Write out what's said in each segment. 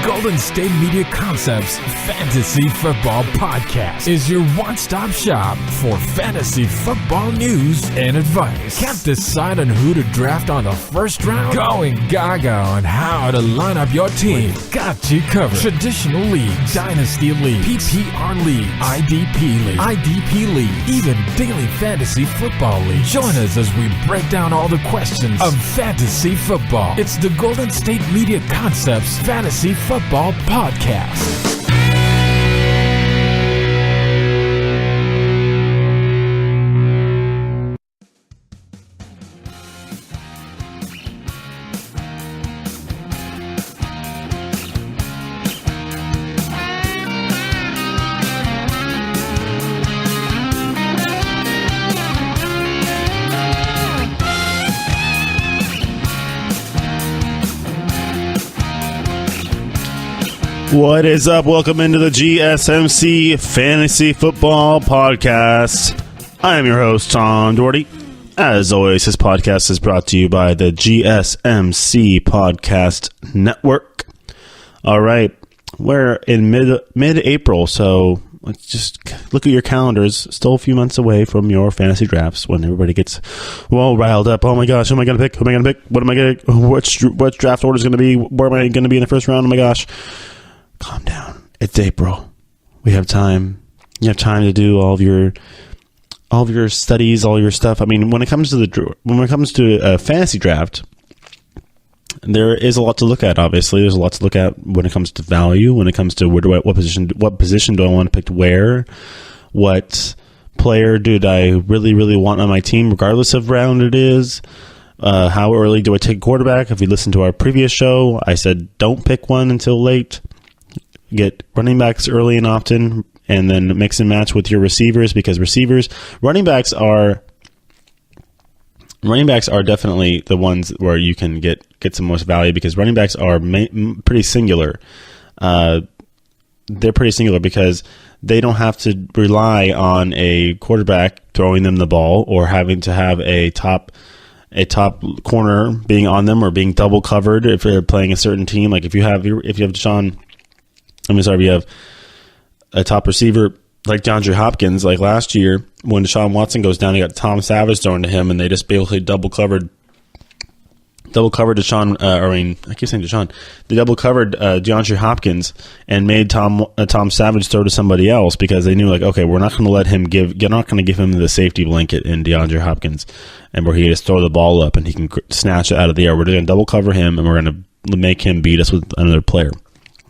Golden State Media Concepts Fantasy Football Podcast is your one-stop shop for fantasy football news and advice. Can't decide on who to draft on the first round? Going gaga on how to line up your team. We've got you covered. Traditional leagues, dynasty leagues, PPR leagues, IDP league, even daily fantasy football league. Join us as we break down all the questions of fantasy football. It's the Golden State Media Concepts Fantasy Football Podcast. What is up? Welcome into the GSMC Fantasy Football Podcast. I am your host, Tom Dougherty. As always, this podcast is brought to you by the GSMC Podcast Network. All right, we're in mid-April, so let's just look at your calendars. Still a few months away from your fantasy drafts when everybody gets well riled up. Oh my gosh, who am I going to pick? Who am I going to pick? What am I going to? What draft order is going to be? Where am I going to be in the first round? Oh my gosh. Calm down. It's April. We have time. You have time to do all of your studies, all your stuff. I mean, when it comes to a fantasy draft, there is a lot to look at. Obviously, there's a lot to look at when it comes to value. When it comes to what position do I want to pick where? What player do I really want on my team, regardless of round it is? How early do I take a quarterback? If you listen to our previous show, I said don't pick one until late. Get running backs early and often, and then mix and match with your receivers, because running backs are definitely the ones where you can get some most value, because running backs are pretty singular. They're pretty singular because they don't have to rely on a quarterback throwing them the ball or having to have a top corner being on them or being double covered if they're playing a certain team. Like if you have you have a top receiver like DeAndre Hopkins, like last year when Deshaun Watson goes down, he got Tom Savage thrown to him, and they just basically double covered Deshaun. I keep saying Deshaun. They double covered DeAndre Hopkins and made Tom Savage throw to somebody else, because they knew, like, okay, we're not going to let him you're not going to give him the safety blanket in DeAndre Hopkins, and where he can just throw the ball up and he can snatch it out of the air. We're going to double cover him, and we're going to make him beat us with another player,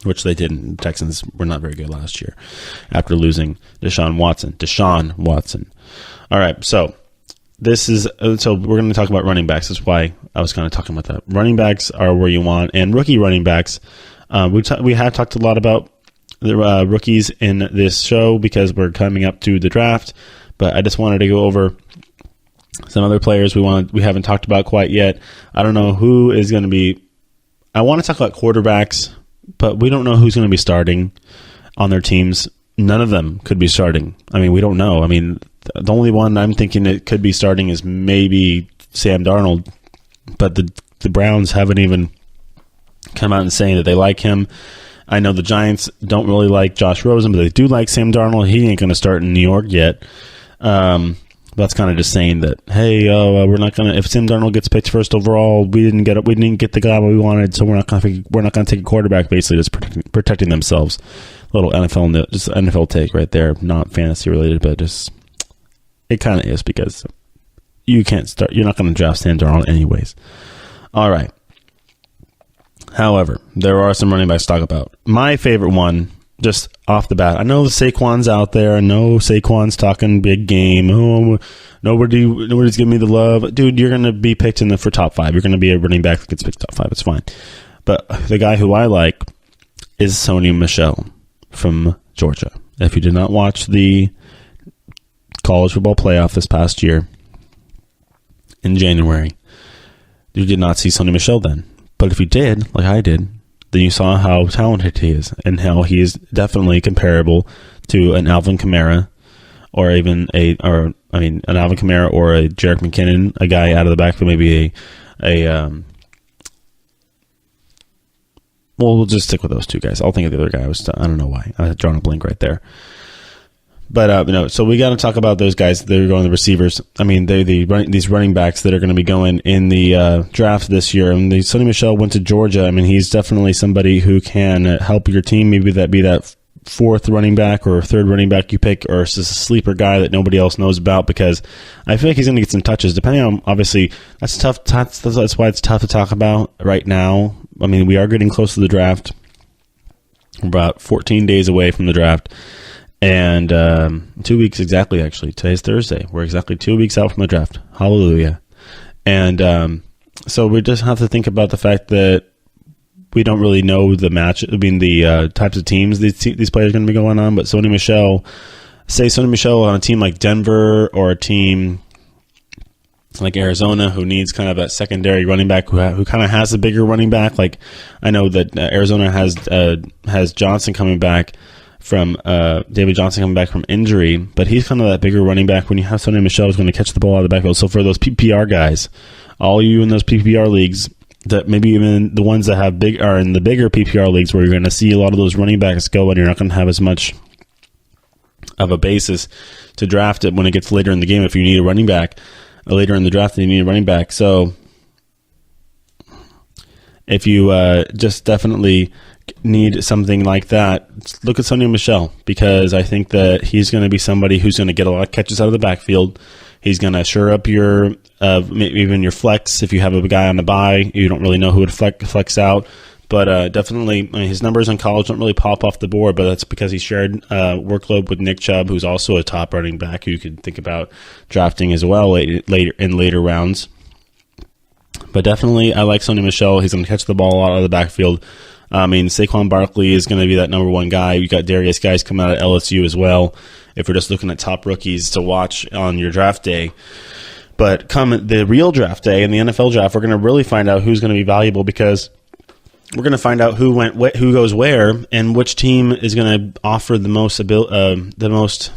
which they didn't. The Texans were not very good last year after losing Deshaun Watson. All right, so we're going to talk about running backs. That's why I was kind of talking about that. Running backs are where you want, and rookie running backs. We have talked a lot about the rookies in this show because we're coming up to the draft, but I just wanted to go over some other players we haven't talked about quite yet. I don't know who is going to be. I want to talk about quarterbacks, but we don't know who's going to be starting on their teams. None of them could be starting. I mean, we don't know. I mean, the only one I'm thinking it could be starting is maybe Sam Darnold, but the Browns haven't even come out and saying that they like him. I know the Giants don't really like Josh Rosen, but they do like Sam Darnold. He ain't going to start in New York yet. That's kind of just saying that, hey, we're not gonna. If Sam Darnold gets picked first overall, we didn't get the guy we wanted, so we're not gonna take a quarterback. Basically, just protecting themselves. A little NFL take right there, not fantasy related, but just it kind of is, because you can't start. You're not going to draft Sam Darnold anyways. All right. However, there are some running backs to talk about. My favorite one, just off the bat, I know the Saquon's out there. I know Saquon's talking big game. Oh, nobody's giving me the love. Dude, you're going to be picked for top 5. You're going to be a running back that gets picked top 5. It's fine. But the guy who I like is Sony Michel from Georgia. If you did not watch the college football playoff this past year in January, you did not see Sony Michel then. But if you did, like I did, then you saw how talented he is and how he is definitely comparable to an Alvin Kamara or even an Alvin Kamara or a Jerick McKinnon, a guy out of the backfield, maybe we'll just stick with those two guys. I'll think of the other guy. I don't know why. I had drawn a blank right there. But so we got to talk about those guys that are going the receivers. I mean, these running backs that are going to be going in the draft this year. And Sonny Michel went to Georgia. I mean, he's definitely somebody who can help your team. Maybe that be that fourth running back or third running back you pick, or it's just a sleeper guy that nobody else knows about, because I feel like he's going to get some touches. Depending on, obviously, that's tough. That's why it's tough to talk about right now. I mean, we are getting close to the draft. We're about 14 days away from the draft. And 2 weeks exactly, actually. Today's Thursday. We're exactly 2 weeks out from the draft. Hallelujah. And so we just have to think about the fact that we don't really know the types of teams these players are going to be going on. But Sonny Michel on a team like Denver, or a team like Arizona, who needs kind of a secondary running back who kind of has a bigger running back. Like, I know that Arizona has Johnson coming back from David Johnson coming back from injury, but he's kind of that bigger running back. When you have Sonny Michel who's going to catch the ball out of the backfield. So for those PPR guys, all you in those PPR leagues, that maybe even the ones that are in the bigger PPR leagues, where you're going to see a lot of those running backs go, and you're not going to have as much of a basis to draft it when it gets later in the game. If you need a running back later in the draft, you need a running back. So if you just definitely need something like that, look at Sonny Michel, because I think that he's going to be somebody who's going to get a lot of catches out of the backfield. He's going to shore up your even your flex. If you have a guy on the bye, you don't really know who would flex out. But definitely, I mean, his numbers in college don't really pop off the board, but that's because he shared workload with Nick Chubb, who's also a top running back who you could think about drafting as well later rounds. But definitely, I like Sonny Michel. He's going to catch the ball out of the backfield. I mean, Saquon Barkley is going to be that number one guy. You got Darius Guice coming out of LSU as well, if we're just looking at top rookies to watch on your draft day. But come the real draft day and the NFL draft, we're going to really find out who's going to be valuable, because we're going to find out who goes where, and which team is going to offer the most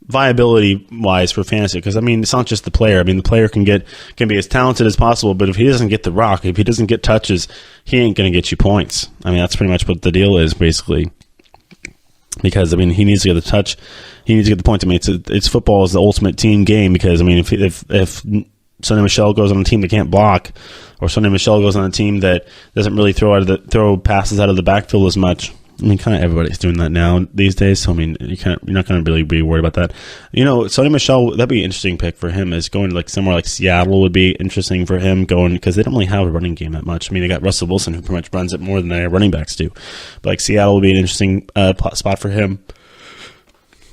viability wise for fantasy. Because I mean, it's not just the player. I mean, the player can be as talented as possible, but if he doesn't get the rock, if he doesn't get touches, he ain't going to get you points. I mean, that's pretty much what the deal is, basically. Because I mean, he needs to get the touch, he needs to get the points. I mean, it's football is the ultimate team game, because I mean, if Sonny Michel goes on a team that can't block, or Sonny Michel goes on a team that doesn't really throw passes out of the backfield as much. I mean, kind of everybody's doing that now these days. So I mean, you're not going to really be worried about that. You know, Sonny Michel, that'd be an interesting pick for him. Is going to like somewhere like Seattle would be interesting for him, going because they don't really have a running game that much. I mean, they got Russell Wilson, who pretty much runs it more than their running backs do. But like Seattle would be an interesting spot for him.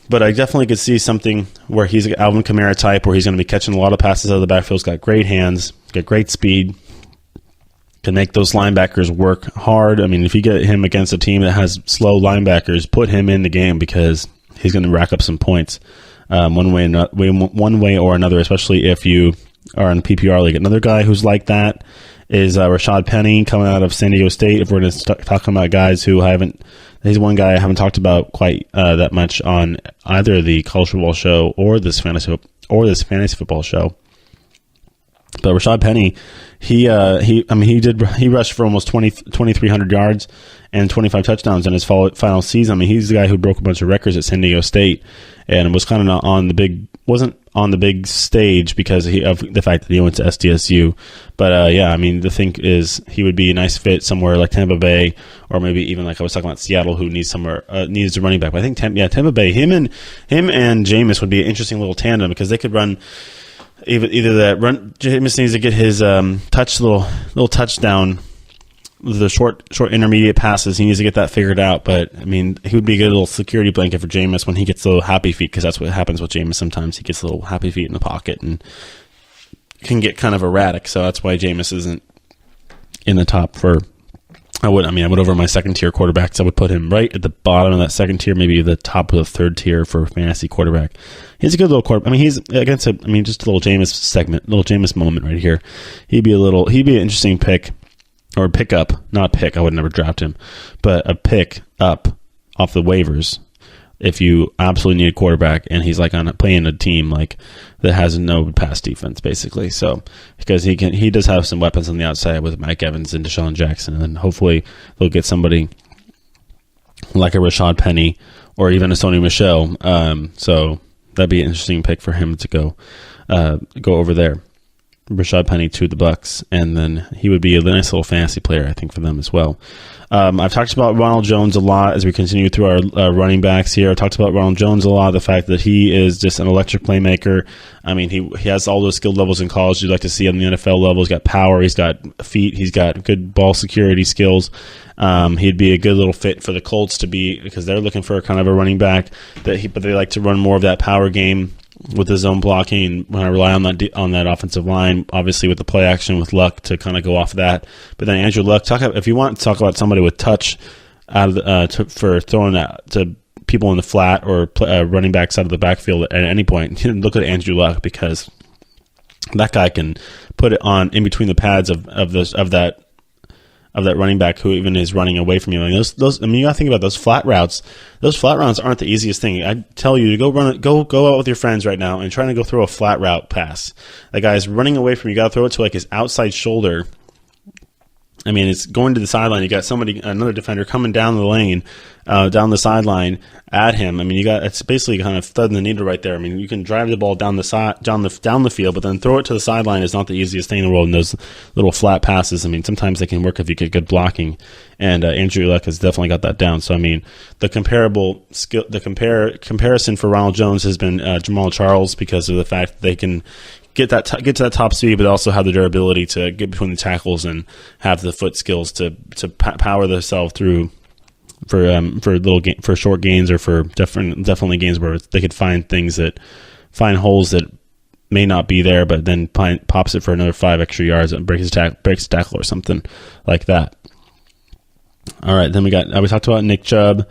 But I definitely could see something where he's an Alvin Kamara type, where he's going to be catching a lot of passes out of the backfield. He's got great hands, got great speed, can make those linebackers work hard. I mean, if you get him against a team that has slow linebackers, put him in the game, because he's going to rack up some points one way or another, especially if you are in a PPR league. Another guy who's like that is Rashad Penny, coming out of San Diego State. If we're going to talk about guys who he's one guy I haven't talked about quite that much on either the College Football Show or this fantasy football show. But Rashad Penny, he rushed for almost 2,300 yards and 25 touchdowns in his final season. I mean, he's the guy who broke a bunch of records at San Diego State, and was kind of wasn't on the big stage because of the fact that he went to SDSU. But yeah, I mean, the thing is, he would be a nice fit somewhere like Tampa Bay, or maybe even like I was talking about Seattle, who needs a running back. But I think Tampa Bay, him and Jameis would be an interesting little tandem, because they could run. Either that run, Jameis needs to get his little touchdown, the short intermediate passes. He needs to get that figured out. But I mean, he would be a good little security blanket for Jameis when he gets a little happy feet, because that's what happens with Jameis. Sometimes he gets a little happy feet in the pocket and can get kind of erratic. So that's why Jameis isn't in the top for. I would over my second tier quarterbacks. I would put him right at the bottom of that second tier, maybe the top of the third tier for fantasy quarterback. He's a good little quarterback. I mean, he's just a little Jameis segment, little Jameis moment right here. He'd be an interesting pick, or pickup, not pick. I would never draft him, but a pick up off the waivers if you absolutely need a quarterback, and he's like playing a team like that has no pass defense basically. So because he does have some weapons on the outside with Mike Evans and Deshaun Jackson, and then hopefully they'll get somebody like a Rashad Penny or even a Sony Michel. So that'd be an interesting pick for him to go over there. Rashad Penny to the Bucks, and then he would be a nice little fantasy player, I think, for them as well. I've talked about Ronald Jones a lot as we continue through our running backs here. I talked about Ronald Jones a lot, the fact that he is just an electric playmaker. I mean, he has all those skill levels in college you'd like to see on the NFL level. He's got power, he's got feet, he's got good ball security skills. He'd be a good little fit for the Colts because they're looking for kind of a running back but they like to run more of that power game with the zone blocking. When I rely on that offensive line, obviously with the play action with Luck to kind of go off of that. But then Andrew Luck, if you want to talk about somebody with touch out of for throwing that to people in the flat or running backs out of the backfield at any point, look at Andrew Luck, because that guy can put it on in between the pads of that running back who even is running away from you. I mean, those. I mean, you got to think about those flat routes. Those flat routes aren't the easiest thing. I tell you to go out with your friends right now and try to go throw a flat route pass. That guy's running away from you. You got to throw it to like his outside shoulder. I mean, it's going to the sideline. You got another defender coming down the lane, down the sideline at him. I mean, it's basically kind of threading the needle right there. I mean, you can drive the ball down the field, but then throw it to the sideline is not the easiest thing in the world. And those little flat passes, I mean, sometimes they can work if you get good blocking. And Andrew Luck has definitely got that down. So I mean, the comparison for Ronald Jones has been Jamal Charles, because of the fact that they can get to that top speed, but also have the durability to get between the tackles and have the foot skills to power themselves through for short gains, or for definitely gains where they could find holes that may not be there, but then pops it for another 5 extra yards and breaks a tackle or something like that. All right, then we talked about Nick Chubb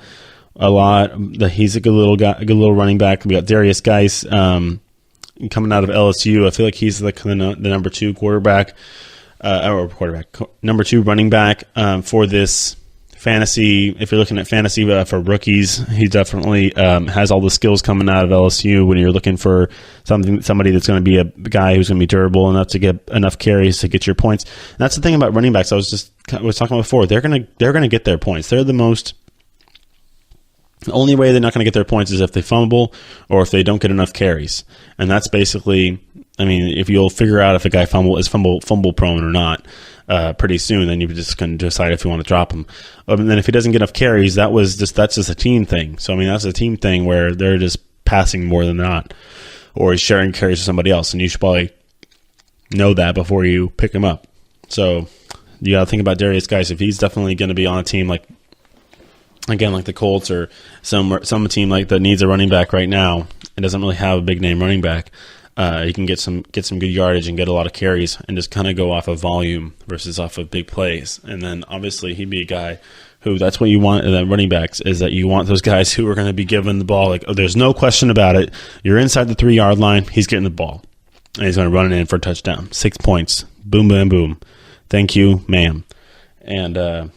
a lot. He's a good little guy, a good little running back. We got Darius Geis coming out of LSU. I feel like he's the number 2 number 2 running back for this fantasy. If you're looking at fantasy for rookies, he definitely has all the skills coming out of LSU. When you're looking for somebody that's going to be a guy who's going to be durable enough to get enough carries to get your points. And that's the thing about running backs. I was talking about before. They're gonna get their points. The only way they're not going to get their points is if they fumble or if they don't get enough carries. And that's basically, I mean, if you'll figure out if a guy is fumble prone or not pretty soon, then you just can decide if you want to drop him. And then if he doesn't get enough carries, that's just a team thing. So I mean, that's a team thing where they're just passing more than not, or he's sharing carries with somebody else, and you should probably know that before you pick him up. So you got to think about Darius Geis. If he's definitely going to be on a team like the Colts or some team like that needs a running back right now and doesn't really have a big name running back, you can get some good yardage and get a lot of carries and just kind of go off of volume versus off of big plays. And then obviously he'd be a guy who, that's what you want in running backs, is that you want those guys who are going to be given the ball. Like, there's no question about it. You're inside the 3-yard line. He's getting the ball and he's going to run it in for a touchdown. 6 points. Boom, boom, boom. Thank you, ma'am. And,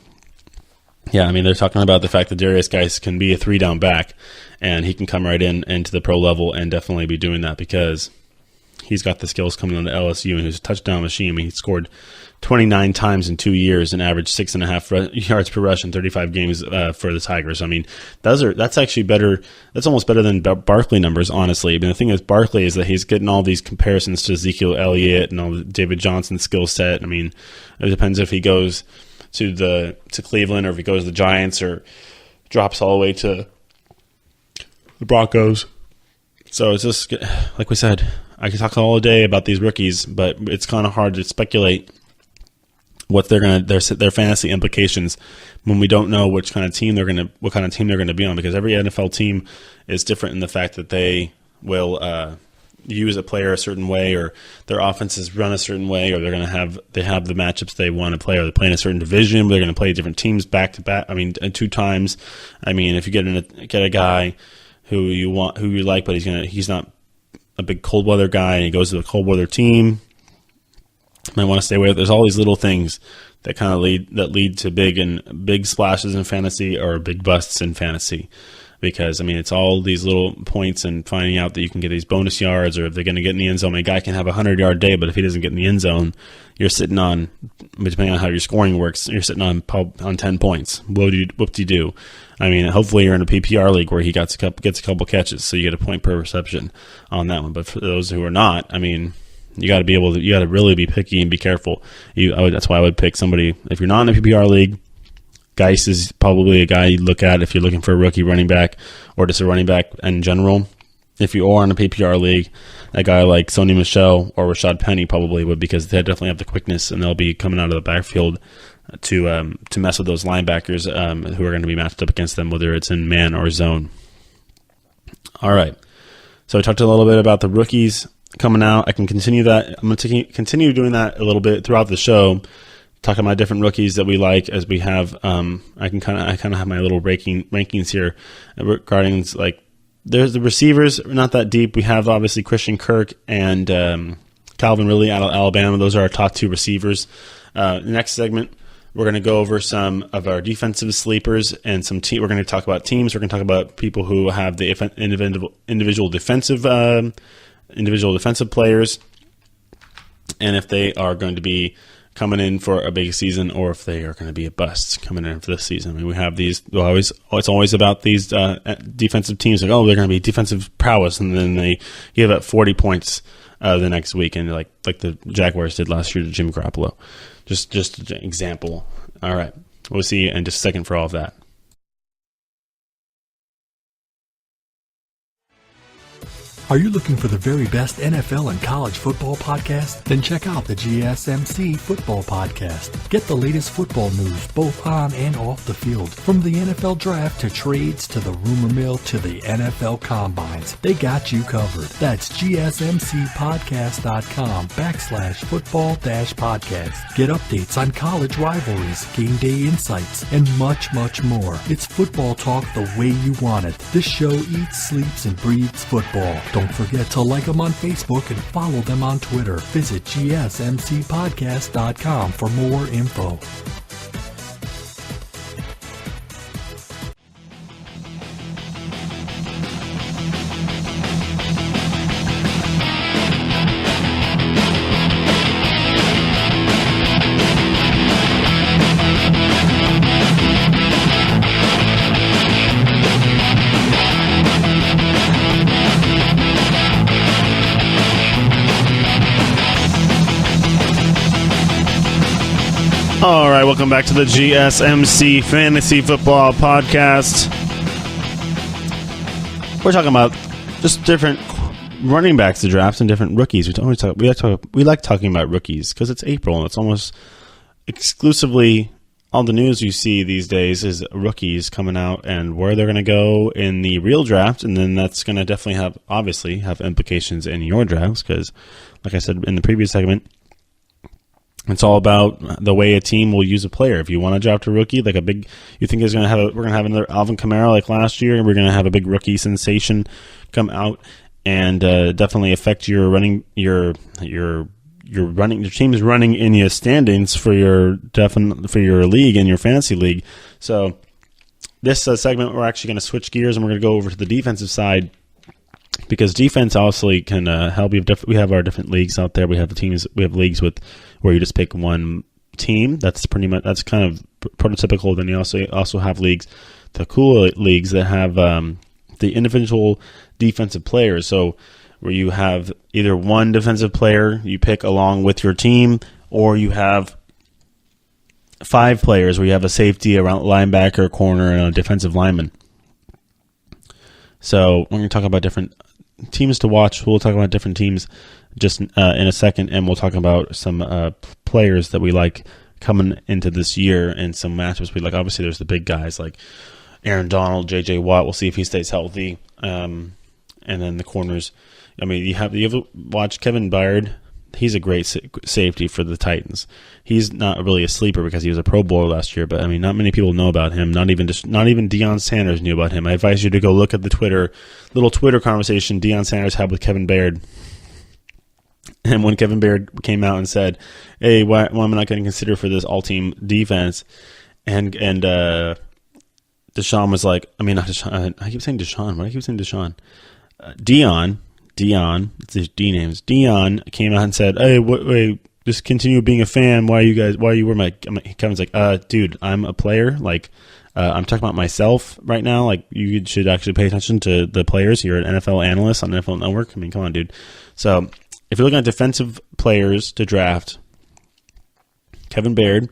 yeah, I mean, they're talking about the fact that Darius Geis can be a 3-down back, and he can come right into the pro level and definitely be doing that because he's got the skills coming on to LSU, and he's a touchdown machine. I mean, he scored 29 times in 2 years and averaged 6.5 yards per rush in 35 games for the Tigers. I mean, that's actually better. That's almost better than Barkley numbers, honestly. But the thing with Barkley is that he's getting all these comparisons to Ezekiel Elliott and all the David Johnson skill set. I mean, it depends if he goes to Cleveland or if he goes to the Giants or drops all the way to the Broncos. So it's just, like we said, I could talk all day about these rookies, but it's kind of hard to speculate what their fantasy implications when we don't know what kind of team they're going to be on, because every NFL team is different in the fact that they will use a player a certain way, or their offenses run a certain way, or they have the matchups they want to play, or they're playing a certain division, but they're going to play different teams back to back. I mean, 2 times. I mean, if you get a guy who you like, but he's not a big cold weather guy, and he goes to a cold weather team, you might want to stay away. There's all these little things that kind of lead to big splashes in fantasy or big busts in fantasy. because, I mean, it's all these little points and finding out that you can get these bonus yards, or if they're going to get in the end zone. A guy can have a 100-yard day, but if he doesn't get in the end zone, you're sitting on, depending on how your scoring works, you're sitting on 10 points. What do you do? I mean, hopefully you're in a PPR league where he gets a couple catches, so you get a point per reception on that one. But for those who are not, I mean, you got to really be picky and be careful. That's why I would pick somebody, if you're not in a PPR league, Geis is probably a guy you look at if you're looking for a rookie running back or just a running back in general. If you are in a PPR league, a guy like Sony Michel or Rashad Penny probably would, because they definitely have the quickness and they'll be coming out of the backfield to mess with those linebackers who are going to be matched up against them, whether it's in man or zone. All right. So I talked a little bit about the rookies coming out. I can continue that. I'm going to continue doing that a little bit throughout the show, talking about different rookies that we like as we have. I kind of have my little rankings here regarding, like, there's the receivers, not that deep. We have obviously Christian Kirk and Calvin Ridley out of Alabama. Those are our top two receivers. Next segment, we're going to go over some of our defensive sleepers and some we're going to talk about teams. We're going to talk about people who have the individual defensive players, and if they are going to be coming in for a big season, or if they are going to be a bust coming in for this season. I mean, we have these. It's always about these defensive teams. Like, they're going to be defensive prowess, and then they give up 40 points the next week, and like the Jaguars did last year to Jimmy Garoppolo. Just an example. All right, we'll see you in just a second for all of that. Are you looking for the very best NFL and college football podcast? Then check out the GSMC Football Podcast. Get the latest football news both on and off the field. From the NFL Draft to trades to the rumor mill to the NFL Combines, they got you covered. That's GSMCpodcast.com/football-podcast. Get updates on college rivalries, game day insights, and much, much more. It's football talk the way you want it. This show eats, sleeps, and breathes football. Don't forget to like them on Facebook and follow them on Twitter. Visit GSMCpodcast.com for more info. All right, welcome back to the GSMC Fantasy Football Podcast. We're talking about just different running backs to drafts and different rookies. We like talking about rookies because it's April and it's almost exclusively all the news you see these days is rookies coming out and where they're going to go in the real draft, and then that's going to definitely have implications in your drafts because, like I said in the previous segment, it's all about the way a team will use a player. If you want to draft a rookie, like you think we're going to have another Alvin Kamara like last year, and we're going to have a big rookie sensation come out and definitely affect your running, your team's running in your standings for your league and your fantasy league. So this segment, we're actually going to switch gears and we're going to go over to the defensive side. Because defense obviously can help you. We have our different leagues out there. We have leagues where you just pick one team. That's kind of prototypical. Then you also have leagues, the cool leagues that have the individual defensive players. So where you have either one defensive player you pick along with your team, or you have 5 players where you have a safety, a linebacker, corner, and a defensive lineman. So we're going to talk about different teams to watch. We'll talk about different teams just in a second, and we'll talk about some players that we like coming into this year and some matchups we like. Obviously, there's the big guys like Aaron Donald, J.J. Watt. We'll see if he stays healthy. And then the corners. I mean, you have watched Kevin Byard. He's a great safety for the Titans. He's not really a sleeper because he was a Pro Bowler last year, but I mean, not many people know about him. Not even Deion Sanders knew about him. I advise you to go look at the little Twitter conversation Deion Sanders had with Kevin Byard. And when Kevin Byard came out and said, "Hey, why am I not getting considered for this all-team defense?" and Deshaun was like, I mean, not Deshaun. I keep saying Deshaun. Why do I keep saying Deshaun? Dion, it's his D names. Dion came out and said, "Hey, wait, just continue being a fan. Why you were my?" Kevin's like, "Dude, I'm a player. Like, I'm talking about myself right now. Like, you should actually pay attention to the players. You're an NFL analyst on NFL Network. I mean, come on, dude." So, if you're looking at defensive players to draft, Kevin Baird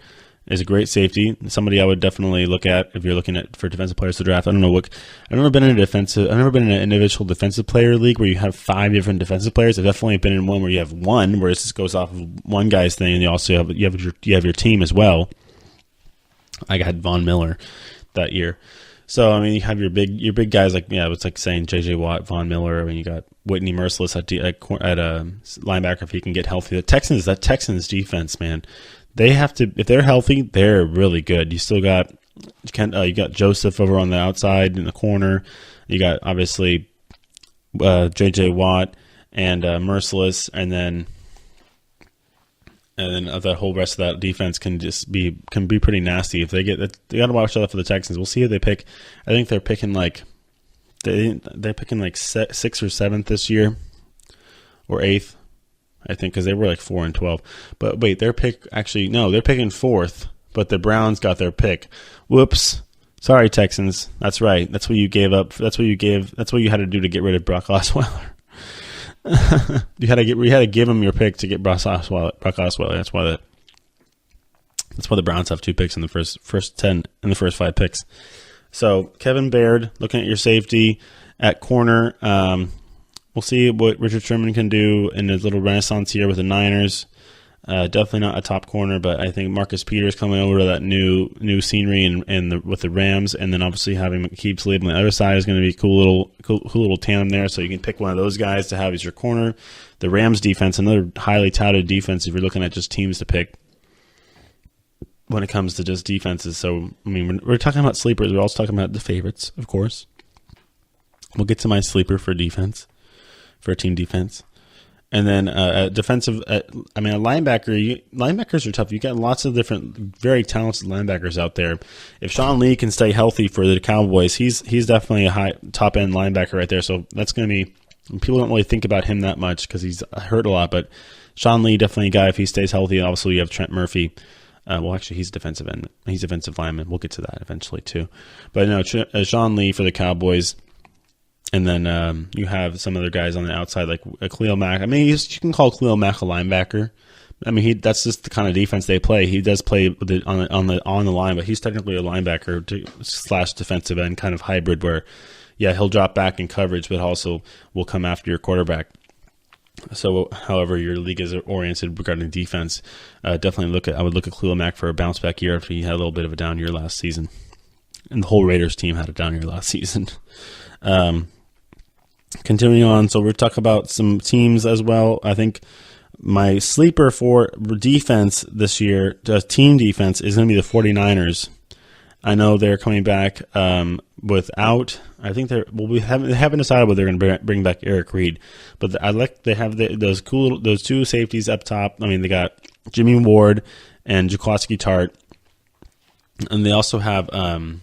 is a great safety. Somebody I would definitely look at if you're looking at for defensive players to draft. I've never been in an individual defensive player league where you have 5 different defensive players. I've definitely been in one where you have one, where it just goes off of one guy's thing, and you also have your team as well. I got Von Miller that year. So, I mean, you have your big guys like, it's like saying J.J. Watt, Von Miller. I mean, you got Whitney Merciless at linebacker if he can get healthy. That Texans defense, man, they have to, if they're healthy, they're really good. You still got you got Joseph over on the outside in the corner. You got obviously J.J. Watt and Merciless, and then the whole rest of that defense can be pretty nasty. If they got to watch out for the Texans. We'll see who they pick. I think they're picking they're picking like 6th or 7th this year, or 8th. I think because they were like 4 and 12. But wait, they're picking 4th. But the Browns got their pick. Whoops. Sorry, Texans. That's right. That's what you gave up. That's what you had to do to get rid of Brock Osweiler. You had to give him your pick to get Brock Osweiler. That's why the Browns have 2 picks in the first 10 in the first 5 picks. So Kevin Baird, looking at your safety at corner. We'll see what Richard Sherman can do in his little renaissance here with the Niners. Definitely not a top corner, but I think Marcus Peters coming over to that new scenery with the Rams, and then obviously having McKeep Sleep on the other side is going to be a cool little tandem there. So you can pick one of those guys to have as your corner. The Rams defense, another highly touted defense if you're looking at just teams to pick when it comes to just defenses. So, I mean, we're talking about sleepers. We're also talking about the favorites, of course. We'll get to my sleeper for defense, for team defense. And then defensive, a linebacker. Linebackers are tough. You got lots of different, very talented linebackers out there. If Sean Lee can stay healthy for the Cowboys, he's definitely a high top end linebacker right there. So that's going to be. People don't really think about him that much because he's hurt a lot. But Sean Lee definitely a guy if he stays healthy. And obviously you have Trent Murphy. Actually, he's a defensive end. He's a defensive lineman. We'll get to that eventually too. But no, Sean Lee for the Cowboys. And then you have some other guys on the outside like Khalil Mack. I mean, you can call Khalil Mack a linebacker. I mean, that's just the kind of defense they play. He does play with on the line, but he's technically a linebacker / defensive end kind of hybrid where, he'll drop back in coverage, but also will come after your quarterback. So, however your league is oriented regarding defense, I would look at Khalil Mack for a bounce back year if he had a little bit of a down year last season, and the whole Raiders team had a down year last season. Continuing on, so we're talking about some teams as well. I think my sleeper for defense this year, team defense, is going to be the 49ers. I know they're coming back without. I think they haven't decided whether they're going to bring back Eric Reed, but they have those 2 safeties up top. I mean, they got Jimmy Ward and Jaquiski Tart, and they also have on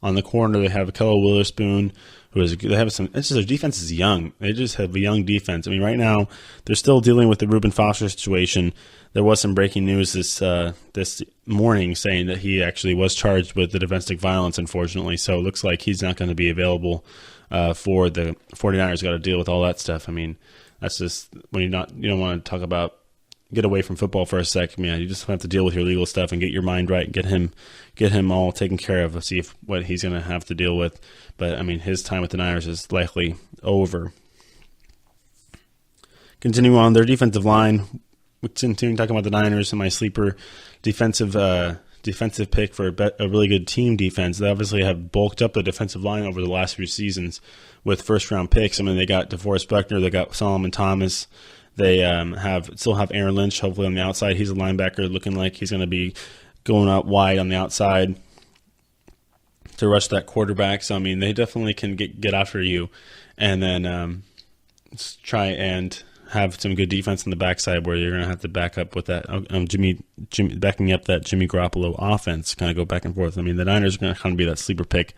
the corner they have Kello Witherspoon. Their defense is young. They just have a young defense. I mean, right now they're still dealing with the Reuben Foster situation. There was some breaking news this morning saying that he actually was charged with the domestic violence, unfortunately. So it looks like he's not going to be available for the 49ers. Got to deal with all that stuff. I mean, that's just when you don't want to talk about get away from football for a sec, man. You just have to deal with your legal stuff and get your mind right and get him all taken care of. See what he's going to have to deal with. But I mean, his time with the Niners is likely over. Continue on their defensive line. We're continuing talking about the Niners and my sleeper defensive pick for a really good team defense. They obviously have bulked up the defensive line over the last few seasons with first-round picks. I mean, they got DeForest Buckner, they got Solomon Thomas. They still have Aaron Lynch, hopefully on the outside. He's a linebacker, looking like he's going to be going out wide on the outside to rush that quarterback. So I mean, they definitely can get after you, and then try and have some good defense on the backside where you're going to have to back up with that backing up that Jimmy Garoppolo offense, kind of go back and forth. I mean, the Niners are going to kind of be that sleeper pick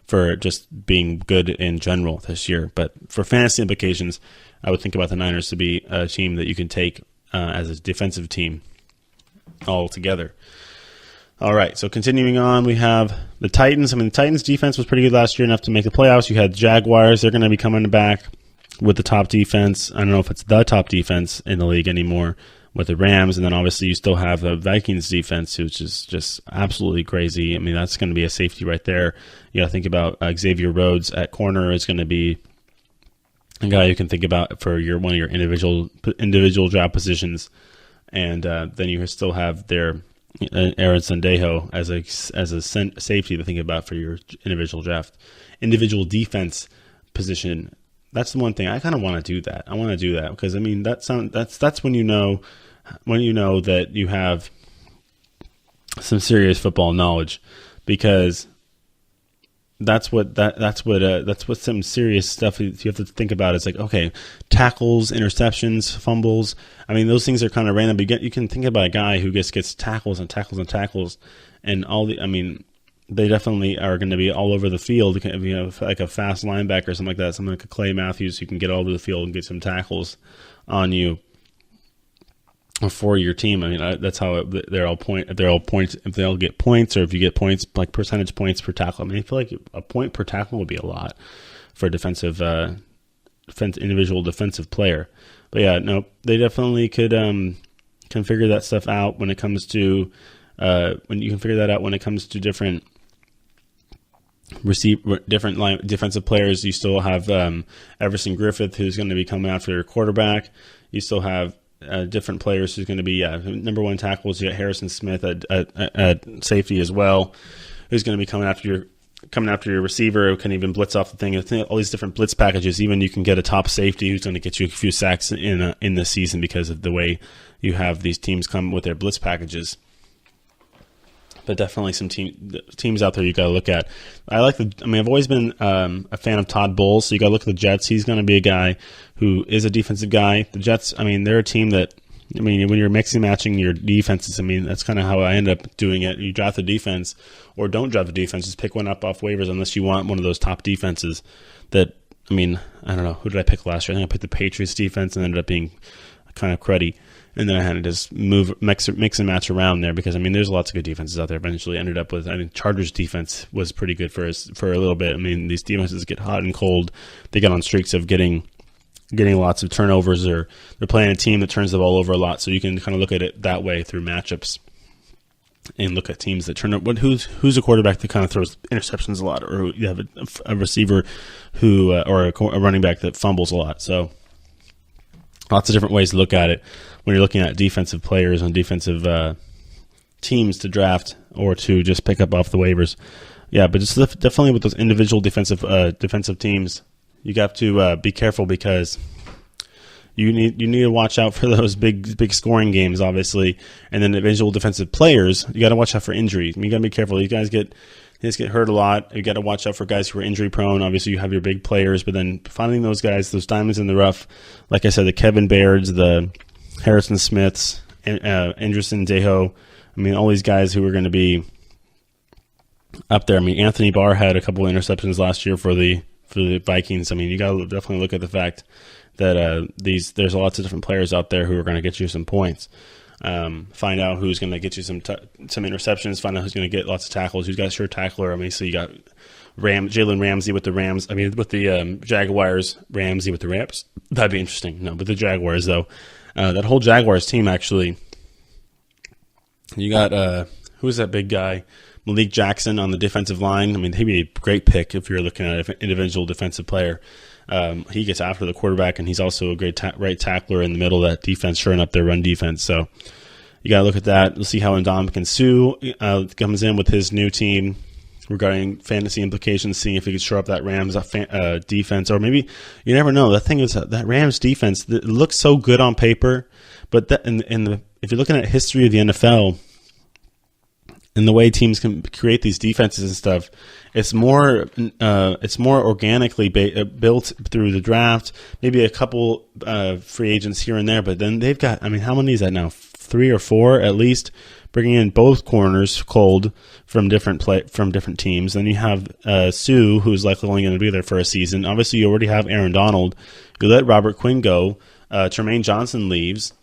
for just being good in general this year. But for fantasy implications, I would think about the Niners to be a team that you can take as a defensive team all together. All right, so continuing on, we have the Titans. I mean, the Titans' defense was pretty good last year, enough to make the playoffs. You had Jaguars. They're going to be coming back with the top defense. I don't know if it's the top defense in the league anymore with the Rams. And then obviously you still have the Vikings defense, which is just absolutely crazy. I mean, that's going to be a safety right there. You got to think about Xavier Rhodes at corner is going to be a guy you can think about for one of your individual draft positions. And then you still have their Aaron Sendejo as a safety to think about for your individual defense position. That's the one thing I kind of want to do that. I want to do that because I mean that's when you know that you have some serious football knowledge, because that's what some serious stuff you have to think about. It's like, okay, tackles, interceptions, fumbles. I mean, those things are kind of random. But you can think about a guy who gets tackles and tackles and tackles, and they definitely are going to be all over the field. You know, like a fast linebacker or something like that, something like a Clay Matthews who can get all over the field and get some tackles on you for your team. I mean, that's how they're all points. If they all get points, or if you get points, like percentage points per tackle. I mean, I feel like a point per tackle would be a lot for a individual defensive player. But yeah, no, they definitely could can figure that stuff out when it comes to different defensive players. You still have Everson Griffith, who's going to be coming after your quarterback. You still have different players who's going to be number one tackles. You got Harrison Smith at safety as well, who's going to be coming after your receiver, who can even blitz off the thing. All these different blitz packages. Even you can get a top safety who's going to get you a few sacks in the season because of the way you have these teams come with their blitz packages. But definitely some teams out there you got to look at. I've always been a fan of Todd Bowles, so you got to look at the Jets. He's going to be a guy who is a defensive guy. The Jets, I mean, they're a team that, I mean, when you're mixing and matching your defenses, I mean, that's kind of how I end up doing it. You draft the defense, or don't draft the defense, just pick one up off waivers unless you want one of those top defenses that, I mean, I don't know. Who did I pick last year? I think I picked the Patriots defense and ended up being kind of cruddy. And then I had to just mix and match around there because, I mean, there's lots of good defenses out there. Eventually ended up with, I mean, Chargers defense was pretty good for a little bit. I mean, these defenses get hot and cold. They get on streaks of getting lots of turnovers, or they're playing a team that turns the ball over a lot. So you can kind of look at it that way through matchups and look at teams that turn up. Who's a quarterback that kind of throws interceptions a lot, or you have a receiver who or a running back that fumbles a lot. So lots of different ways to look at it when you're looking at defensive players and defensive teams to draft or to just pick up off the waivers. Yeah, but just definitely with those individual defensive teams, you got to be careful because you need to watch out for those big scoring games, obviously, and then individual defensive players. You got to watch out for injury. You got to be careful. You guys get hurt a lot. You got to watch out for guys who are injury prone. Obviously, you have your big players, but then finding those guys, those diamonds in the rough, like I said, the Kevin Bairds, the Harrison Smiths, Anderson Dejo. I mean, all these guys who are going to be up there. I mean, Anthony Barr had a couple of interceptions last year for the Vikings. I mean, you got to definitely look at the fact that there's lots of different players out there who are going to get you some points. Find out who's going to get you some interceptions. Find out who's going to get lots of tackles. Who's got a sure tackler. I mean, so you got Jalen Ramsey with the Rams. I mean, with the Jaguars, Ramsey with the Rams. That'd be interesting. No, but the Jaguars, though. That whole Jaguars team, actually, you got, who's that big guy? Malik Jackson on the defensive line. I mean, he'd be a great pick if you're looking at an individual defensive player. He gets after the quarterback, and he's also a great right tackler in the middle of that defense, shoring up their run defense. So you got to look at that. We'll see how Ndamukong Suh comes in with his new team regarding fantasy implications, seeing if he could shore up that Rams defense. Or maybe, you never know. The thing is that Rams defense, it looks so good on paper, but if you're looking at history of the NFL, and the way teams can create these defenses and stuff, it's more organically built through the draft. Maybe a couple free agents here and there, but then they've got, I mean, how many is that now? 3 or 4 at least, bringing in both corners cold from different teams. Then you have Sue, who's likely only going to be there for a season. Obviously, you already have Aaron Donald. You let Robert Quinn go. Tremaine Johnson leaves.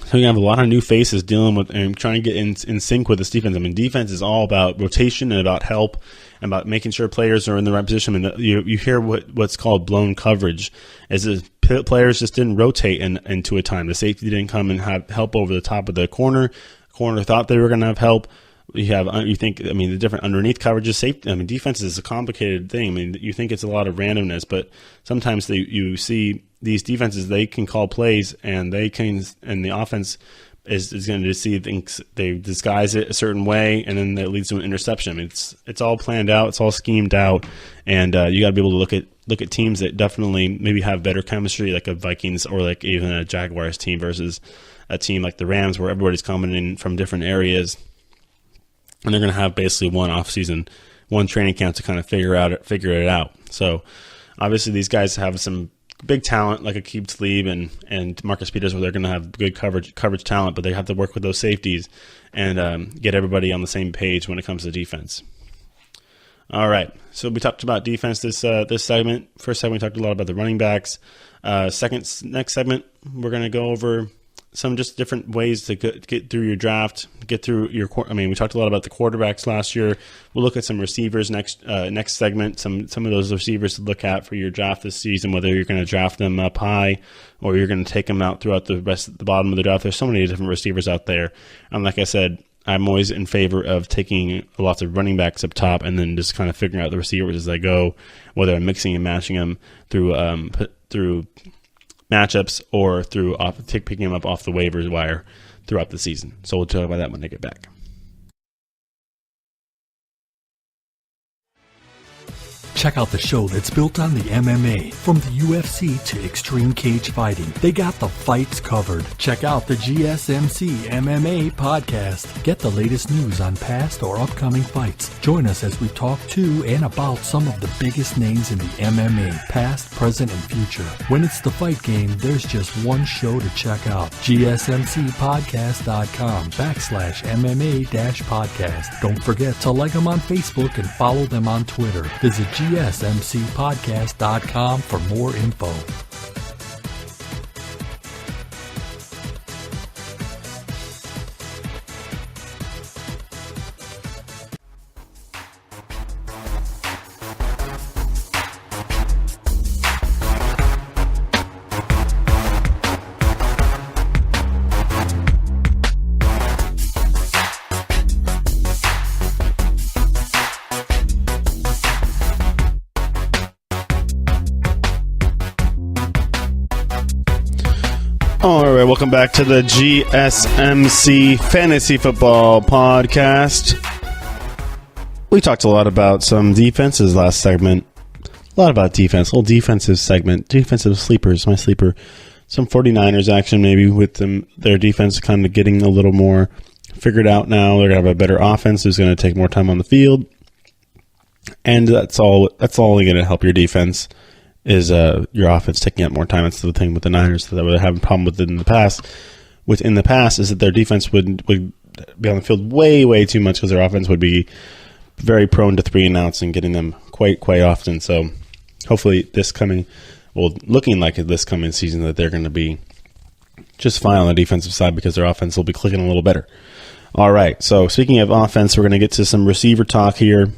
So you have a lot of new faces dealing with and trying to get in sync with this defense. I mean, defense is all about rotation and about help and about making sure players are in the right position. I mean, you hear what's called blown coverage, as if players just didn't rotate into a time. The safety didn't come and have help over the top of the corner. The corner thought they were going to have help. The different underneath coverages, safety. I mean, defense is a complicated thing. I mean, you think it's a lot of randomness, but sometimes you see these defenses, they can call plays and the offense is going to see things. They disguise it a certain way, and then that leads to an interception. I mean, it's all planned out, it's all schemed out, and you got to be able to look at teams that definitely maybe have better chemistry, like a Vikings or like even a Jaguars team versus a team like the Rams, where everybody's coming in from different areas. And they're going to have basically one offseason, one training camp to kind of figure it out. So obviously these guys have some big talent like Aqib Talib and Marcus Peters, where they're going to have good coverage talent, but they have to work with those safeties and get everybody on the same page when it comes to defense. All right, so we talked about defense this segment. First segment, we talked a lot about the running backs. Next segment, we're going to go over some just different ways to get through your draft, get through your. I mean, we talked a lot about the quarterbacks last year. We'll look at some receivers next segment. Some of those receivers to look at for your draft this season. Whether you're going to draft them up high or you're going to take them out throughout the bottom of the draft. There's so many different receivers out there, and like I said, I'm always in favor of taking lots of running backs up top and then just kind of figuring out the receivers as I go, whether I'm mixing and matching them through matchups or through picking them up off the waivers wire throughout the season. So we'll talk about that when I get back. Check out the show that's built on the MMA. From the UFC to extreme cage fighting, they got the fights covered. Check out the GSMC MMA Podcast. Get the latest news on past or upcoming fights. Join us as we talk to and about some of the biggest names in the MMA, past, present, and future. When it's the fight game, there's just one show to check out. GSMCpodcast.com/MMA-podcast. Don't forget to like them on Facebook and follow them on Twitter. Visit GSMCpodcast.com for more info. All right, welcome back to the GSMC Fantasy Football Podcast. We talked a lot about some defenses last segment. A lot about defense, little defensive segment, defensive sleepers, my sleeper. Some 49ers action maybe with them, their defense kind of getting a little more figured out now. They're going to have a better offense who's going to take more time on the field. And that's all going to help your defense. Is your offense taking up more time. That's the thing with the Niners that we have a problem with in the past. Within the past is that their defense would be on the field way too much because their offense would be very prone to 3-and-outs and getting them quite often. So hopefully looking like this coming season that they're going to be just fine on the defensive side because their offense will be clicking a little better. All right, so speaking of offense, we're going to get to some receiver talk here.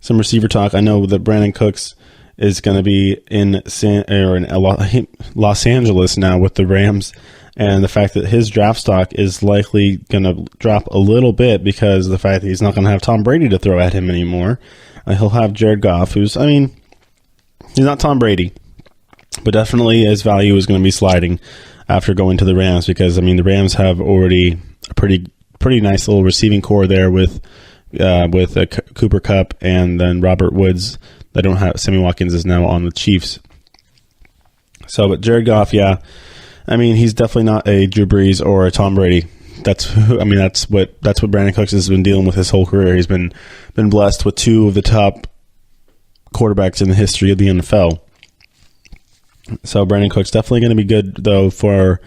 Some receiver talk. I know that Brandon Cooks is going to be in Los Angeles now with the Rams, and the fact that his draft stock is likely going to drop a little bit because of the fact that he's not going to have Tom Brady to throw at him anymore. He'll have Jared Goff, he's not Tom Brady, but definitely his value is going to be sliding after going to the Rams because, the Rams have already a pretty nice little receiving core there with Cooper Kupp and then Robert Woods. They don't have Sammy Watkins is now on the Chiefs. So, but Jared Goff, he's definitely not a Drew Brees or a Tom Brady, that's what Brandon Cooks has been dealing with his whole career. He's been blessed with two of the top quarterbacks in the history of the NFL. So Brandon Cooks definitely going to be good though for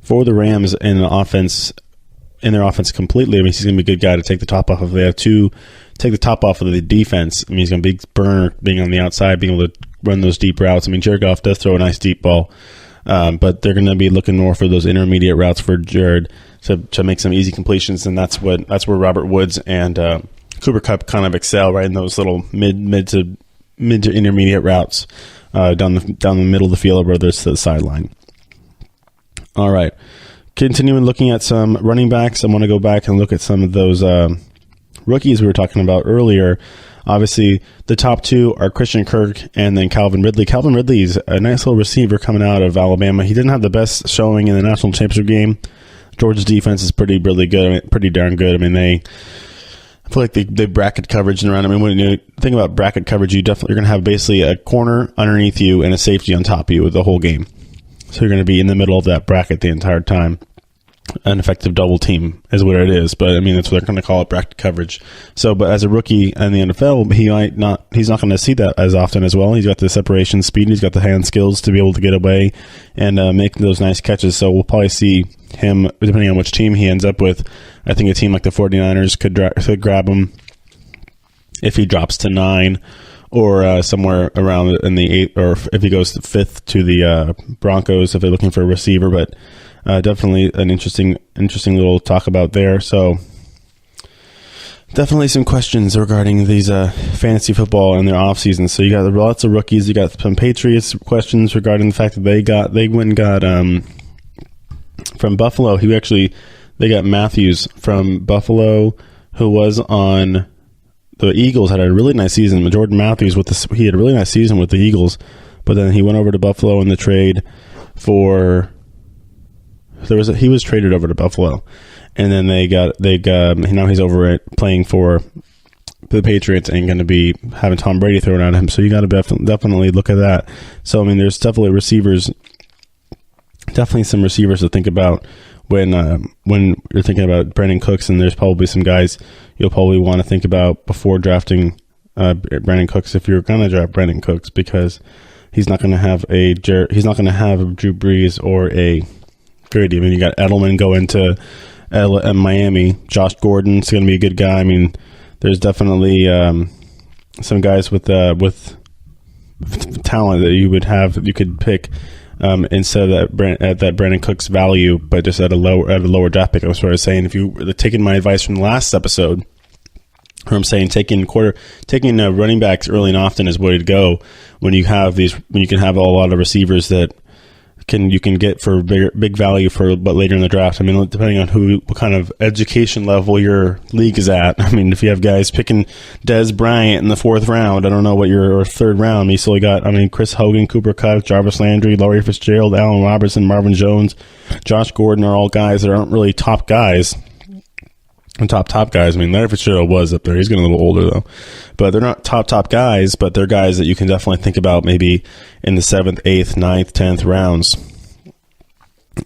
the Rams in their offense completely. I mean, he's going to be a good guy to take the top off of. They have to take the top off of the defense. I mean, he's going to be burner being on the outside, being able to run those deep routes. I mean, Jared Goff does throw a nice deep ball, but they're going to be looking more for those intermediate routes for Jared to make some easy completions, and that's where Robert Woods and Cooper Kupp kind of excel, right in those little mid to intermediate routes down the middle of the field, whether it's to the sideline. All right. Continuing looking at some running backs, I want to go back and look at some of those rookies we were talking about earlier. Obviously, the top two are Christian Kirk and then Calvin Ridley. Calvin Ridley is a nice little receiver coming out of Alabama. He didn't have the best showing in the national championship game. Georgia's defense is pretty darn good. I mean, I feel like they bracket coverage around. I mean, when you think about bracket coverage, you're going to have basically a corner underneath you and a safety on top of you the whole game. So you're going to be in the middle of that bracket the entire time. An effective double team is what it is, but I mean that's what they're going to call it, bracket coverage. So, but as a rookie in the NFL, he's not going to see that as often as well. He's got the separation speed, he's got the hand skills to be able to get away and make those nice catches. So we'll probably see him, depending on which team he ends up with. I think a team like the 49ers could grab him if he drops to 9. Or somewhere around in the 8th, or if he goes to 5th to the Broncos, if they're looking for a receiver. But definitely an interesting little talk about there. So definitely some questions regarding these fantasy football and their offseason. So you got lots of rookies. You got some Patriots questions regarding the fact that they went and got from Buffalo. They got Matthews from Buffalo, who was on. The Eagles had a really nice season. Jordan Matthews he had a really nice season with the Eagles, but then he went over to Buffalo in the trade he was traded over to Buffalo, and then now he's over at playing for the Patriots and going to be having Tom Brady thrown at him. So you got to definitely look at that. So I mean, there's definitely some receivers to think about when you're thinking about Brandon Cooks, and there's probably some guys you'll probably want to think about before drafting Brandon Cooks if you're going to draft Brandon Cooks, because he's not going to have a Drew Brees or a Brady. I mean, you got Edelman go into Miami. Josh Gordon's going to be a good guy. I mean, there's definitely some guys with talent that you could pick. Instead of that Brandon Cooks value, but just at a lower draft pick. I was sort of saying, if you were taking my advice from the last episode, where I'm saying taking running backs early and often is the way to go when you can have a lot of receivers that you can get for big value but later in the draft. I mean, depending on what kind of education level your league is at. I mean, if you have guys picking Dez Bryant in the 4th round, I don't know what your 3rd round. You still got, Chris Hogan, Cooper Kupp, Jarvis Landry, Laurie Fitzgerald, Allen Robertson, Marvin Jones, Josh Gordon are all guys that aren't really top guys. And top guys. I mean, Larry Fitzgerald was up there. He's getting a little older though, but they're not top guys. But they're guys that you can definitely think about maybe in the 7th, 8th, 9th, 10th rounds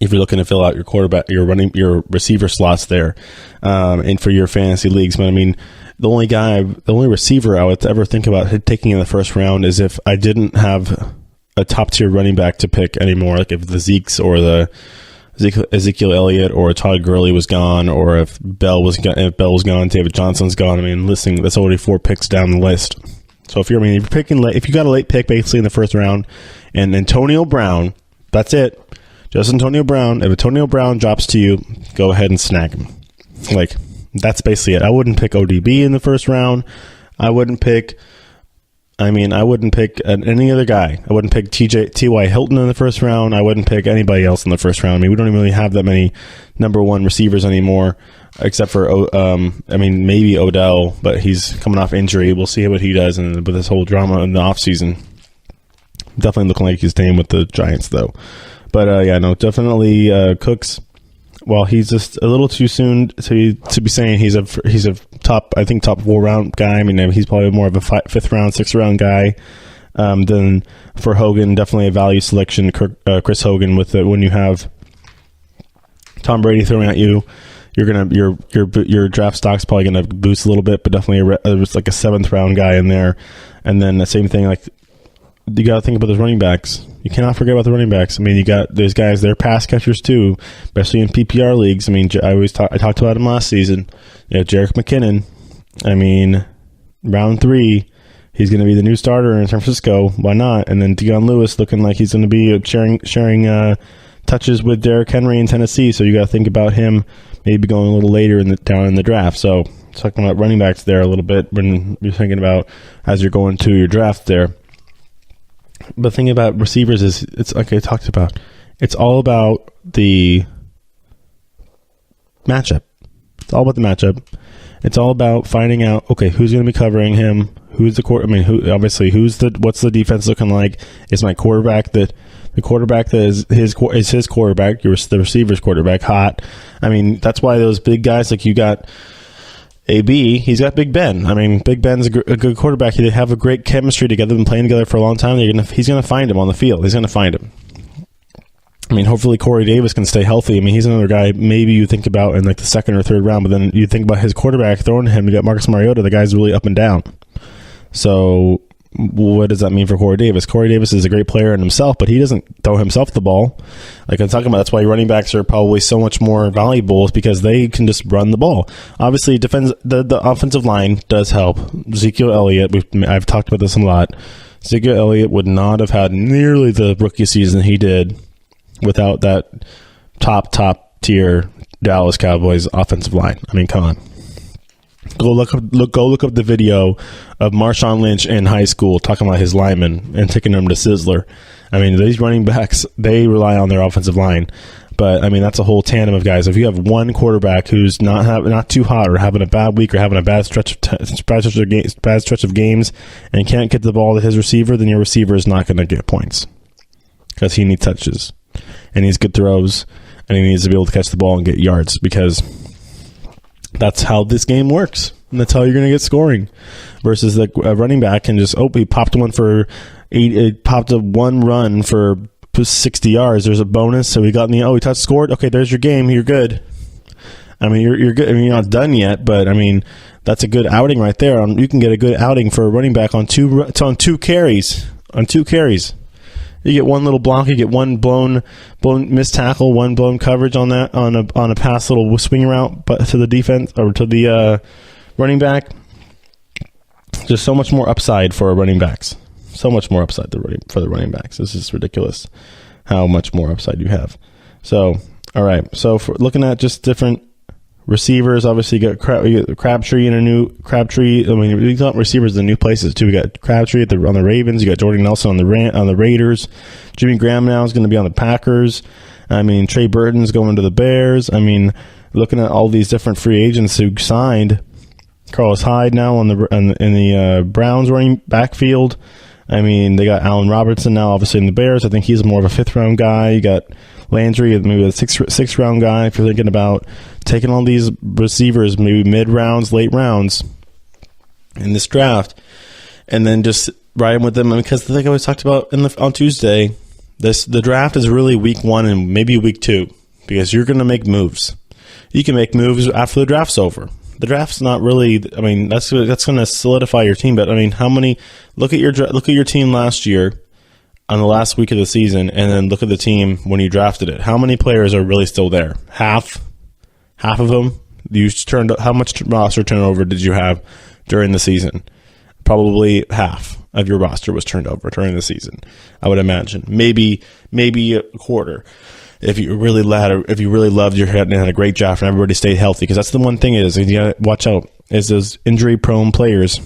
if you're looking to fill out your quarterback, your receiver slots there, and for your fantasy leagues. But I mean, the only receiver I would ever think about taking in the 1st round is if I didn't have a top tier running back to pick anymore, like if the Zeke's or the Ezekiel Elliott or Todd Gurley was gone, or if Bell was gone, David Johnson's gone. I mean, listen, that's already 4 picks down the list. So if you got a late pick basically in the 1st round, and Antonio Brown, that's it. Just Antonio Brown. If Antonio Brown drops to you, go ahead and snag him. Like, that's basically it. I wouldn't pick ODB in the 1st round. I wouldn't pick any other guy. I wouldn't pick T.Y. Hilton in the 1st round. I wouldn't pick anybody else in the 1st round. I mean, we don't even really have that many number 1 receivers anymore, except for, maybe Odell, but he's coming off injury. We'll see what he does with this whole drama in the offseason. Definitely looking like he's staying with the Giants, though. But, definitely Cooks. Well, he's just a little too soon to be saying he's a top 4 round guy. I mean, he's probably more of a 5th round, 6th round guy. Then for Hogan, definitely a value selection. Chris Hogan when you have Tom Brady throwing at you, your draft stock's probably gonna boost a little bit, but definitely it's like a 7th round guy in there. And then the same thing, like you got to think about those running backs. You cannot forget about the running backs. I mean, you got those guys; they're pass catchers too, especially in PPR leagues. I mean, I talked about him last season. You know, Jerick McKinnon. I mean, round 3, he's going to be the new starter in San Francisco. Why not? And then Dion Lewis looking like he's going to be sharing touches with Derrick Henry in Tennessee. So you got to think about him maybe going a little later down in the draft. So talking about running backs there a little bit when you're thinking about as you're going to your draft there. But the thing about receivers is, it's like I talked about, it's all about the matchup. It's all about the matchup. It's all about finding out, okay, who's going to be covering him? Who's the what's the defense looking like? Is my quarterback the quarterback that is his quarterback, the receiver's quarterback, hot? I mean, that's why those big guys, like you got AB, he's got Big Ben. I mean, Big Ben's a good quarterback. They have a great chemistry together. They've been playing together for a long time. He's going to find him on the field. He's going to find him. I mean, hopefully Corey Davis can stay healthy. I mean, he's another guy maybe you think about in like the 2nd or 3rd round, but then you think about his quarterback throwing to him. You got Marcus Mariota. The guy's really up and down. So what does that mean for Corey Davis? Corey Davis is a great player in himself, but he doesn't throw himself the ball. Like I'm talking about, that's why running backs are probably so much more valuable, is because they can just run the ball. Obviously, the offensive line does help. Ezekiel Elliott, I've talked about this a lot. Ezekiel Elliott would not have had nearly the rookie season he did without that top tier Dallas Cowboys offensive line. I mean, come on. Go look up the video of Marshawn Lynch in high school talking about his linemen and taking them to Sizzler. I mean, these running backs, they rely on their offensive line. But I mean, that's a whole tandem of guys. If you have one quarterback who's not too hot, or having a bad week, or having a bad stretch of games, and can't get the ball to his receiver, then your receiver is not going to get points because he needs touches and he needs good throws and he needs to be able to catch the ball and get yards, because that's how this game works, and that's how you're going to get scoring. Versus the running back can just, he popped one for 8. It popped a one run for 60 yards. There's a bonus, so he got in he touched, scored. Okay, there's your game. You're good. I mean, you're good. I mean, you're not done yet, but I mean, that's a good outing right there. You can get a good outing for a running back on two carries. On 2 carries. You get one little block, you get one blown missed tackle, one blown coverage on that on a pass little swing route, but to the defense or to the running back. Just so much more upside for running backs. So much more upside for the running backs. This is ridiculous how much more upside you have. So, all right. So for looking at just different receivers, obviously you got Crabtree and a new Crabtree. I mean, we got receivers in new places too. We got Crabtree on the Ravens. You got Jordan Nelson on the Raiders. Jimmy Graham now is going to be on the Packers. I mean, Trey Burton's going to the Bears. I mean, looking at all these different free agents who signed. Carlos Hyde now in the Browns running backfield. I mean, they got Allen Robertson now, obviously in the Bears. I think he's more of a 5th round guy. You got Landry, maybe a 6th round guy. If you're thinking about taking all these receivers, maybe mid rounds, late rounds in this draft, and then just riding with them. Because the thing I always talked about on Tuesday, the draft is really week 1 and maybe week 2, because you're going to make moves. You can make moves after the draft's over. The draft's not really. I mean, that's going to solidify your team. But I mean, how many? Look at your team last year on the last week of the season, and then look at the team when you drafted it. How many players are really still there? Half of them. How much roster turnover did you have during the season? Probably half of your roster was turned over during the season, I would imagine. Maybe a quarter. If you really loved your head and had a great draft and everybody stayed healthy, because that's the one thing you gotta watch out is those injury-prone players.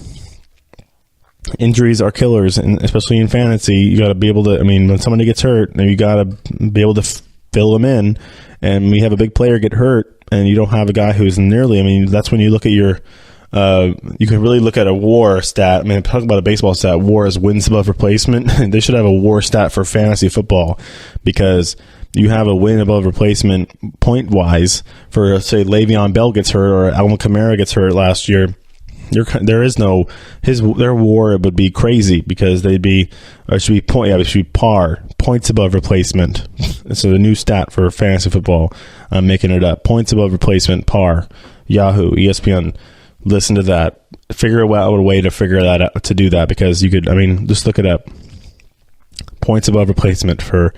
Injuries are killers, and especially in fantasy, you got to be able to. I mean, when somebody gets hurt, you got to be able to fill them in. And we have a big player get hurt, and you don't have a guy who's nearly. I mean, that's when you look at your. You can really look at a WAR stat. I mean, talking about a baseball stat, WAR is wins above replacement. They should have a WAR stat for fantasy football, because you have a win above replacement point wise for, say, Le'Veon Bell gets hurt or Alvin Kamara gets hurt last year. There is no their WAR would be crazy because it should be PAR, points above replacement. So the new stat for fantasy football, I'm making it up. Points above replacement, PAR. Yahoo, ESPN. Listen to that. Figure out a way to figure that out, to do that, because you could. Just look it up. Points above replacement for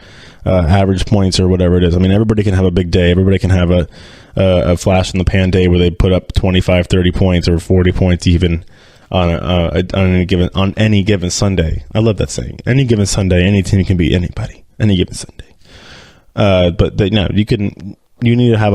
average points or whatever it is. Everybody can have a big day. Everybody can have a flash in the pan day where they put up 25, 30 points or 40 points even on any given Sunday. I love that saying. Any given Sunday, any team can beat anybody. Any given Sunday. You need to have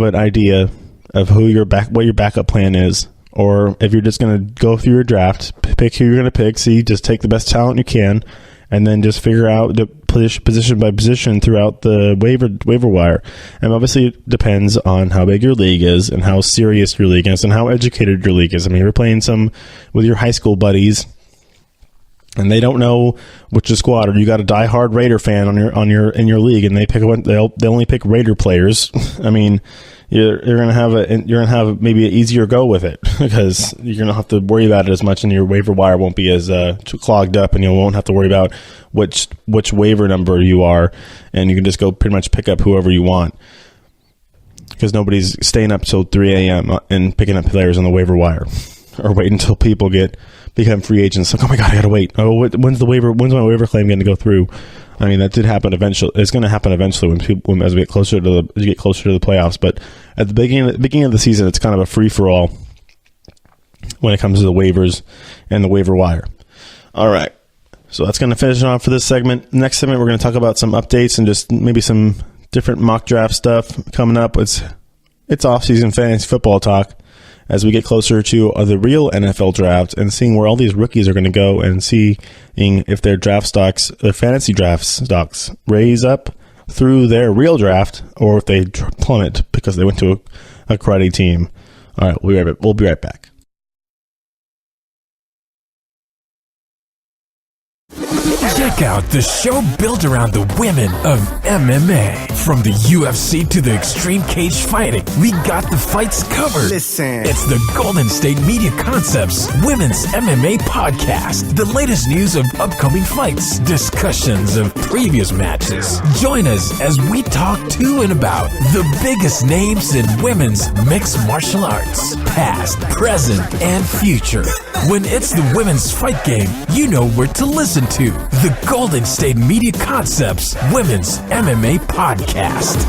an idea of what your backup plan is, or if you're just going to go through your draft, pick who you're going to pick. Just take the best talent you can, and then just figure out the position by position throughout the waiver wire. And obviously it depends on how big your league is and how serious your league is and how educated your league is. You're playing some with your high school buddies and they don't know which squad, or you got a diehard Raider fan in your league and they only pick Raider players. You're gonna have maybe an easier go with it because you're gonna have to worry about it as much, and your waiver wire won't be as clogged up, and you won't have to worry about which waiver number you are, and you can just go pretty much pick up whoever you want because nobody's staying up till 3 a.m. and picking up players on the waiver wire, or waiting until people become free agents. Like, oh my god, I gotta wait. Oh, when's my waiver claim going to go through? That did happen eventually. It's going to happen eventually as we get closer to the playoffs. But at the beginning of the season, it's kind of a free for all when it comes to the waivers and the waiver wire. All right, so that's going to finish it off for this segment. Next segment, we're going to talk about some updates and just maybe some different mock draft stuff coming up. It's off-season fantasy football talk as we get closer to the real NFL draft and seeing where all these rookies are going to go and seeing if their draft stocks, their fantasy draft stocks, raise up through their real draft or if they plummet because they went to a cruddy team. All right, we'll be right back. Check out the show built around the women of MMA. From the UFC to the extreme cage fighting, we got the fights covered. Listen. It's the Golden State Media Concepts Women's MMA Podcast. The latest news of upcoming fights, discussions of previous matches. Join us as we talk to and about the biggest names in women's mixed martial arts, past, present, and future. When it's the women's fight game, you know where to listen to. The Golden State Media Concepts Women's MMA Podcast.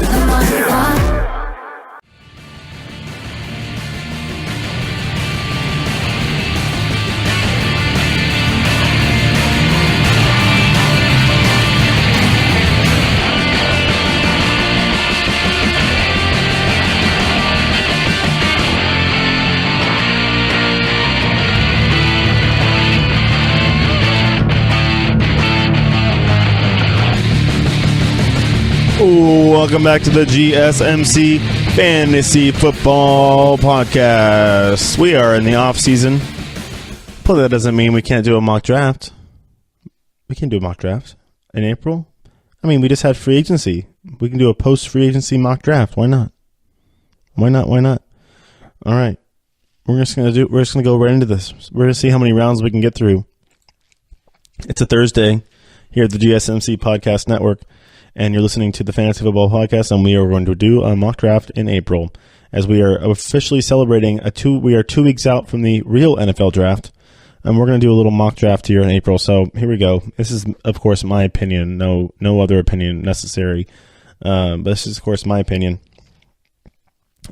Welcome back to the GSMC Fantasy Football Podcast. We are in the off season, but that doesn't mean we can't do a mock draft. We can do a mock draft in April. We just had free agency. We can do a post free agency mock draft. Why not? Why not? All right, we're just gonna go right into this. We're gonna see how many rounds we can get through. It's a Thursday here at the GSMC Podcast Network. And you're listening to the Fantasy Football Podcast, and we are going to do a mock draft in April, as we are officially celebrating we are 2 weeks out from the real NFL draft, and we're going to do a little mock draft here in April. So here we go. This is, of course, my opinion. No other opinion necessary. But this is, of course, my opinion.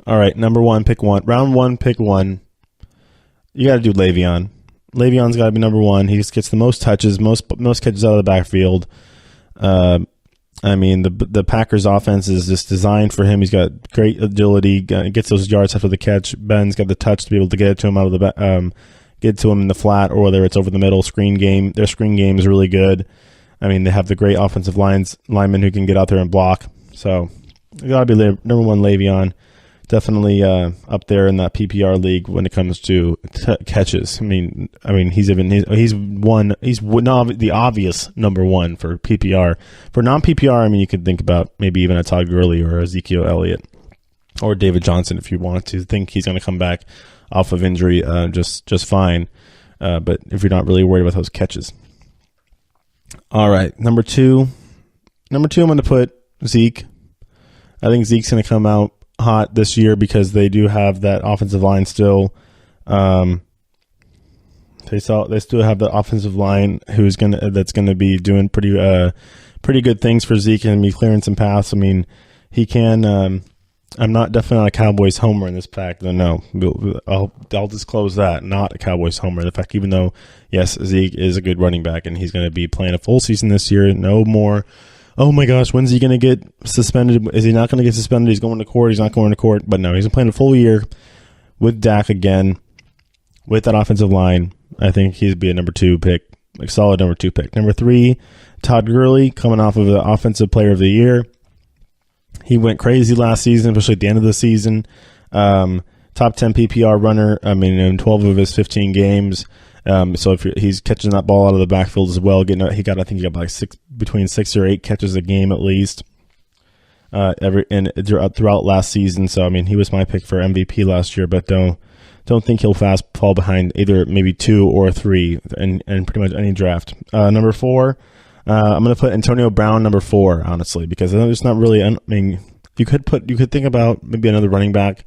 All right, number one, pick one. Round one, pick one. You got to do Le'Veon. Le'Veon's got to be number one. He just gets the most touches, most catches out of the backfield. The Packers offense is just designed for him. He's got great agility, gets those yards after the catch. Ben's got the touch to be able to get it to him get to him in the flat, or whether it's over the middle screen game. Their screen game is really good. They have the great offensive linemen who can get out there and block. So it got to be number one, Le'Veon. Definitely up there in that PPR league when it comes to catches. He's the obvious number one for PPR. For non-PPR, you could think about maybe even a Todd Gurley or Ezekiel Elliott or David Johnson if you want to think he's going to come back off of injury just fine. But if you're not really worried about those catches. All right, number two, I'm going to put Zeke. I think Zeke's going to come out hot this year because they do have that offensive line still. They still have the offensive line that's going to be doing pretty good things for Zeke and be clearing some paths. I mean, he can. I'm definitely not a Cowboys homer in this fact. No, I'll disclose that. Not a Cowboys homer. In fact, even though yes, Zeke is a good running back and he's going to be playing a full season this year. No more. Oh my gosh, when's he going to get suspended? Is he not going to get suspended? He's going to court. He's not going to court. But no, he's playing a full year with Dak again with that offensive line. I think he'd be a number 2 pick, like solid number 2 pick. Number 3, Todd Gurley, coming off of the Offensive Player of the Year. He went crazy last season, especially at the end of the season. Top 10 PPR runner, in 12 of his 15 games. So if he's catching that ball out of the backfield as well, he got like between 6 or 8 catches a game at least. Throughout last season. So he was my pick for MVP last year, but don't think he'll fast fall behind either maybe 2 or 3 in pretty much any draft. Number 4, I'm going to put Antonio Brown number 4, honestly, because it's not really. You could think about maybe another running back,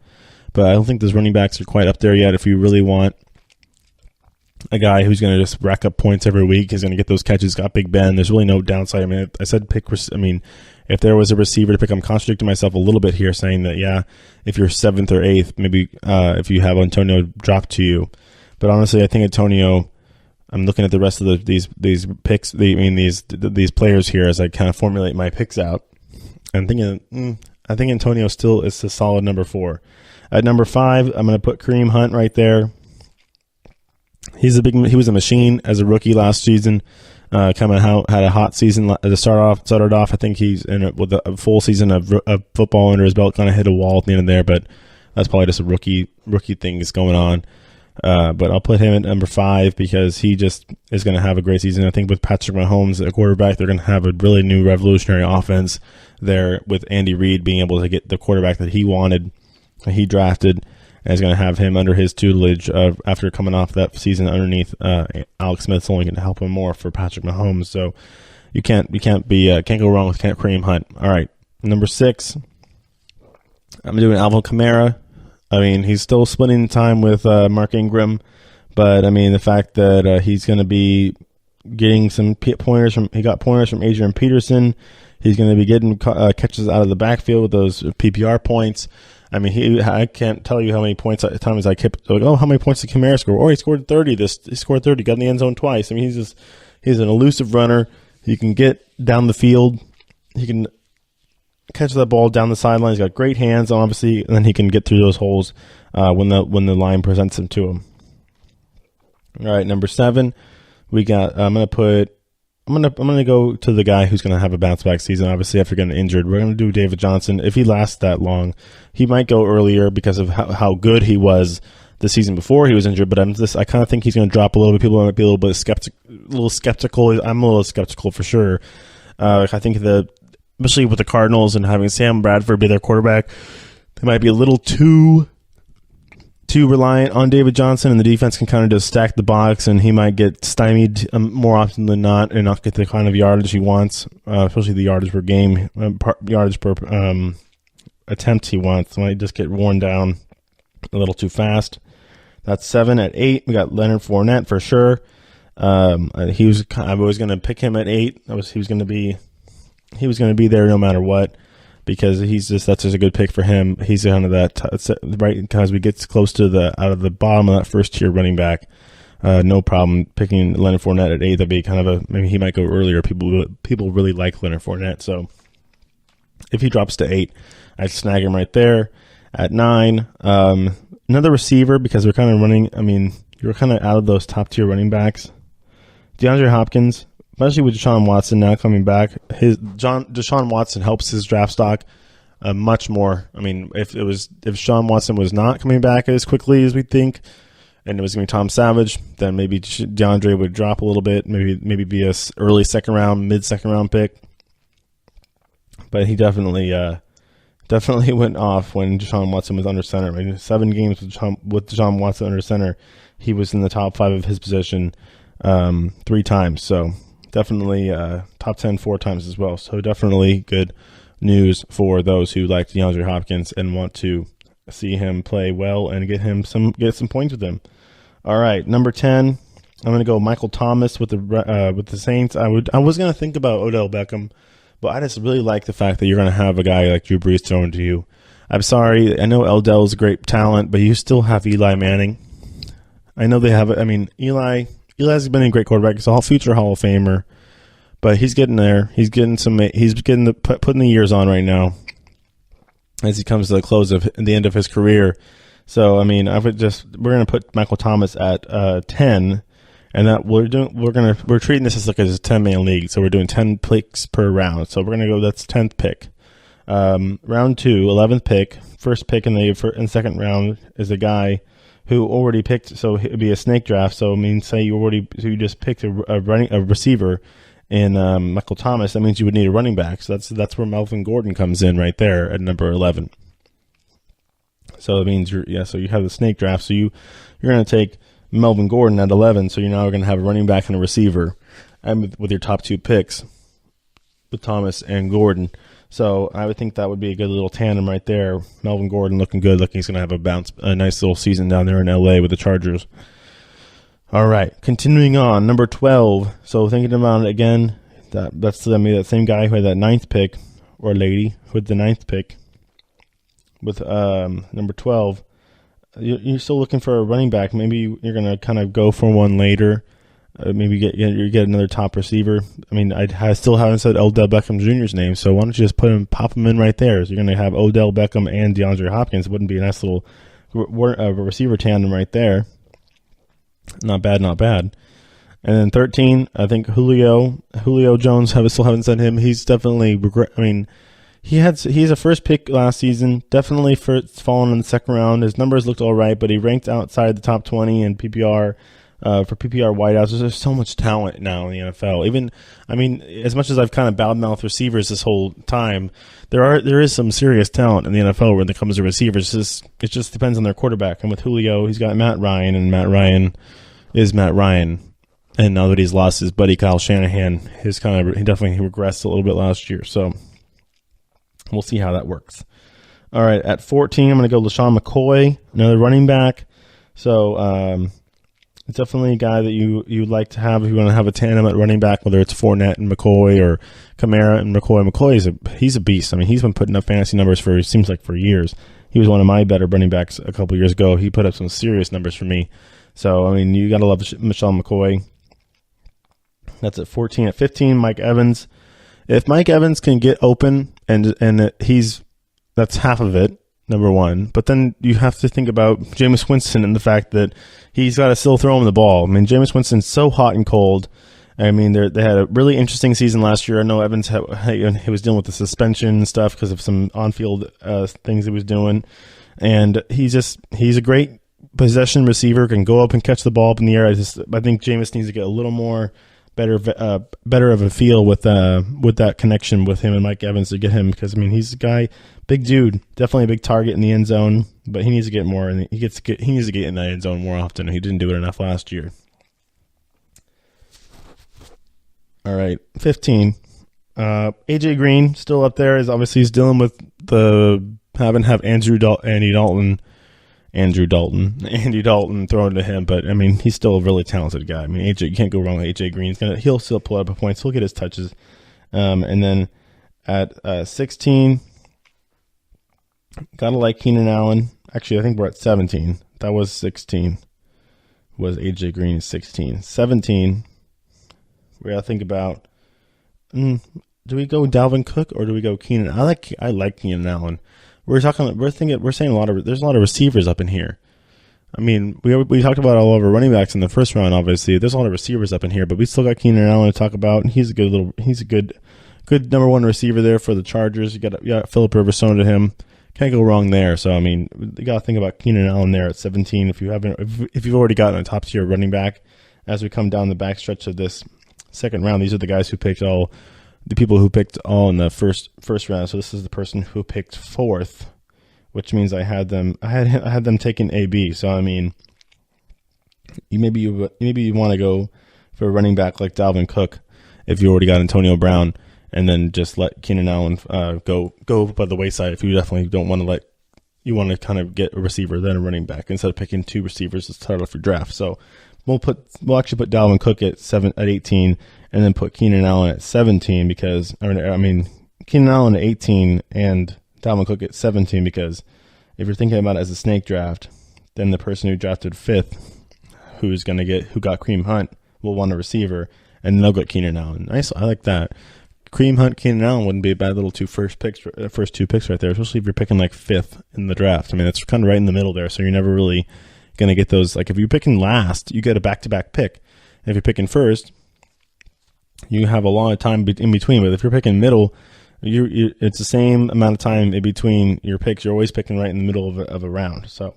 but I don't think those running backs are quite up there yet. If you really want a guy who's going to just rack up points every week, is going to get those catches, got Big Ben. There's really no downside. I said pick. If there was a receiver to pick, I'm contradicting myself a little bit here, saying that if you're 7th or 8th, maybe if you have Antonio drop to you. But honestly, I think Antonio. I'm looking at the rest of these picks. These players here as I kind of formulate my picks out. I'm thinking. I think Antonio still is a solid number 4. At number 5, I'm going to put Kareem Hunt right there. He was a machine as a rookie last season. Coming out, had a hot season to started off. I think he's with a full season of football under his belt. Kind of hit a wall at the end of there, but that's probably just a rookie thing that's going on. But I'll put him at number 5 because he just is going to have a great season. I think with Patrick Mahomes at quarterback, they're going to have a really new revolutionary offense there with Andy Reid being able to get the quarterback that he wanted, that he drafted, and is going to have him under his tutelage after coming off that season underneath Alex Smith's only going to help him more for Patrick Mahomes. So you can't go wrong with Kareem Hunt. All right, number 6, I'm doing Alvin Kamara. He's still splitting time with Mark Ingram, but the fact that he's going to be getting some pointers he got pointers from Adrian Peterson. He's going to be getting catches out of the backfield with those PPR points. I can't tell you how many points at times I kept like, how many points did Kamara score? Oh, he scored 30. He scored 30. Got in the end zone twice. He's an elusive runner. He can get down the field. He can catch that ball down the sideline. He's got great hands, obviously, and then he can get through those holes when the line presents him to him. All right, number 7, we got. I'm gonna go to the guy who's gonna have a bounce back season. Obviously, after getting injured, we're gonna do David Johnson. If he lasts that long, he might go earlier because of how good he was the season before he was injured. But I kind of think he's gonna drop a little bit. People might be a little skeptical. I'm a little skeptical for sure. I think especially with the Cardinals and having Sam Bradford be their quarterback, they might be a little too reliant on David Johnson, and the defense can kind of just stack the box, and he might get stymied more often than not and not get the kind of yardage he wants, especially the yardage per game, yardage per attempt he wants. He might just get worn down a little too fast. That's 7. At 8, we got Leonard Fournette for sure. I was going to pick him at 8. He was going to be there no matter what, because that's just a good pick for him. He's kind of that right because we get close to out of the bottom of that first tier running back. No problem picking Leonard Fournette at 8. That'd be kind of maybe he might go earlier. People really like Leonard Fournette, so if he drops to 8, I'd snag him right there. At 9, another receiver, because we're kind of running. You're kind of out of those top tier running backs. DeAndre Hopkins, especially with Deshaun Watson now coming back, Deshaun Watson helps his draft stock much more. If Deshaun Watson was not coming back as quickly as we think, and it was going to be Tom Savage, then maybe DeAndre would drop a little bit, maybe be a early second round, mid second round pick. But he definitely definitely went off when Deshaun Watson was under center. I mean, 7 games with Deshaun Watson under center, he was in the top 5 of his position 3 times. So definitely top 10 4 times as well. So definitely good news for those who like DeAndre Hopkins and want to see him play well and get some points with him. All right, number 10, I'm going to go Michael Thomas with the Saints. I was going to think about Odell Beckham, but I just really like the fact that you're going to have a guy like Drew Brees thrown to you. I'm sorry, I know Odell is a great talent, but you still have Eli Manning. I know they have. I mean, Eli's been a great quarterback. He's a future Hall of Famer, but he's getting there. He's getting putting the years on right now as he comes to the close of the end of his career. So I mean, we're going to put Michael Thomas at 10. And that we're treating this as like a 10-man league, so we're doing 10 picks per round. So we're gonna go. That's 10th pick. Round 2, 11th pick. First pick in the second round is a guy who already picked. So it'd be a snake draft. So I mean, say you just picked a receiver in Michael Thomas. That means you would need a running back. So that's where Melvin Gordon comes in right there at number 11. So it means so you have the snake draft. So you're gonna take Melvin Gordon at 11, so you're now going to have a running back and a receiver, and with your top 2 picks, with Thomas and Gordon. So I would think that would be a good little tandem right there. Melvin Gordon looking good, looking he's going to have a nice little season down there in LA with the Chargers. All right, continuing on, number 12. So thinking about it again, that's that same guy who had that 9th pick, or lady with the 9th pick, with number 12. You're still looking for a running back. Maybe you're going to kind of go for one later. Maybe get another top receiver. I mean, I still haven't said Odell Beckham Jr.'s name, so why don't you just pop him in right there? So you're going to have Odell Beckham and DeAndre Hopkins. It wouldn't be a nice little receiver tandem right there. Not bad. And then 13, I think Julio Jones. Still haven't said him. He's definitely he's a first pick last season. Definitely fallen in the second round. His numbers looked all right, but he ranked outside the top 20 in PPR. For PPR wideouts, there's so much talent now in the NFL. As much as I've kind of badmouthed receivers this whole time, there is some serious talent in the NFL when it comes to receivers. It just depends on their quarterback. And with Julio, he's got Matt Ryan, and Matt Ryan is Matt Ryan. And now that he's lost his buddy Kyle Shanahan, he definitely regressed a little bit last year. So we'll see how that works. All right, at 14, I'm going to go LaShawn McCoy, another running back. So it's definitely a guy that you'd like to have if you want to have a tandem at running back, whether it's Fournette and McCoy or Kamara and McCoy. McCoy he's a beast. I mean, he's been putting up fantasy numbers for years. He was one of my better running backs a couple years ago. He put up some serious numbers for me. So, I mean, you got to love LaShawn McCoy. That's at 14. At 15, Mike Evans. If Mike Evans can get open and that's half of it, number one. But then you have to think about Jameis Winston and the fact that he's got to still throw him the ball. I mean, Jameis Winston's so hot and cold. I mean, they had a really interesting season last year. I know Evans he was dealing with the suspension and stuff because of some on-field things he was doing. And he's a great possession receiver, can go up and catch the ball up in the air. I think Jameis needs to get a little more better of a feel with that connection with him and Mike Evans to get him, because I mean he's a guy, big dude, definitely a big target in the end zone, but he needs to get more, and he needs to get in the end zone more often. He didn't do it enough last year. All right, 15. AJ Green still up there. He's dealing with Andy Dalton thrown to him, but I mean he's still a really talented guy. I mean AJ, you can't go wrong with AJ Green. He'll still pull up points. He'll get his touches. And then at 16, gotta like Keenan Allen. Actually, I think we're at 17. That was 16. Was AJ Green 16? 17. We gotta think about. Do we go Dalvin Cook or do we go Keenan? I like Keenan Allen. There's a lot of receivers up in here. I mean, we talked about all of our running backs in the first round. Obviously, there's a lot of receivers up in here, but we still got Keenan Allen to talk about. And he's a good number one receiver there for the Chargers. You got Phillip Rivers thrown to him. Can't go wrong there. So I mean, you got to think about Keenan Allen there at 17. If you've already gotten a top tier running back, as we come down the backstretch of this second round, these are the guys who picked all the people who picked all in the first round. So this is the person who picked 4th, which means I had them taking AB. So I mean, maybe you want to go for a running back like Dalvin Cook if you already got Antonio Brown, and then just let Keenan Allen go by the wayside if you definitely don't want to you want to kind of get a receiver then a running back instead of picking 2 receivers to start off your draft. So we'll actually put Dalvin Cook at 18 and then put Keenan Allen at 17 because Keenan Allen at 18 and Dalvin Cook at 17 because if you're thinking about it as a snake draft, then the person who drafted 5th who got Kareem Hunt will want a receiver, and they'll get Keenan Allen. Nice, I like that. Kareem Hunt, Keenan Allen wouldn't be a bad little first 2 picks right there, especially if you're picking like 5th in the draft. I mean, that's kind of right in the middle there, so you're never really going to get those. Like if you're picking last, you get a back-to-back pick. And if you're picking first, you have a long time in between. But if you're picking middle, it's the same amount of time in between your picks. You're always picking right in the middle of a round. So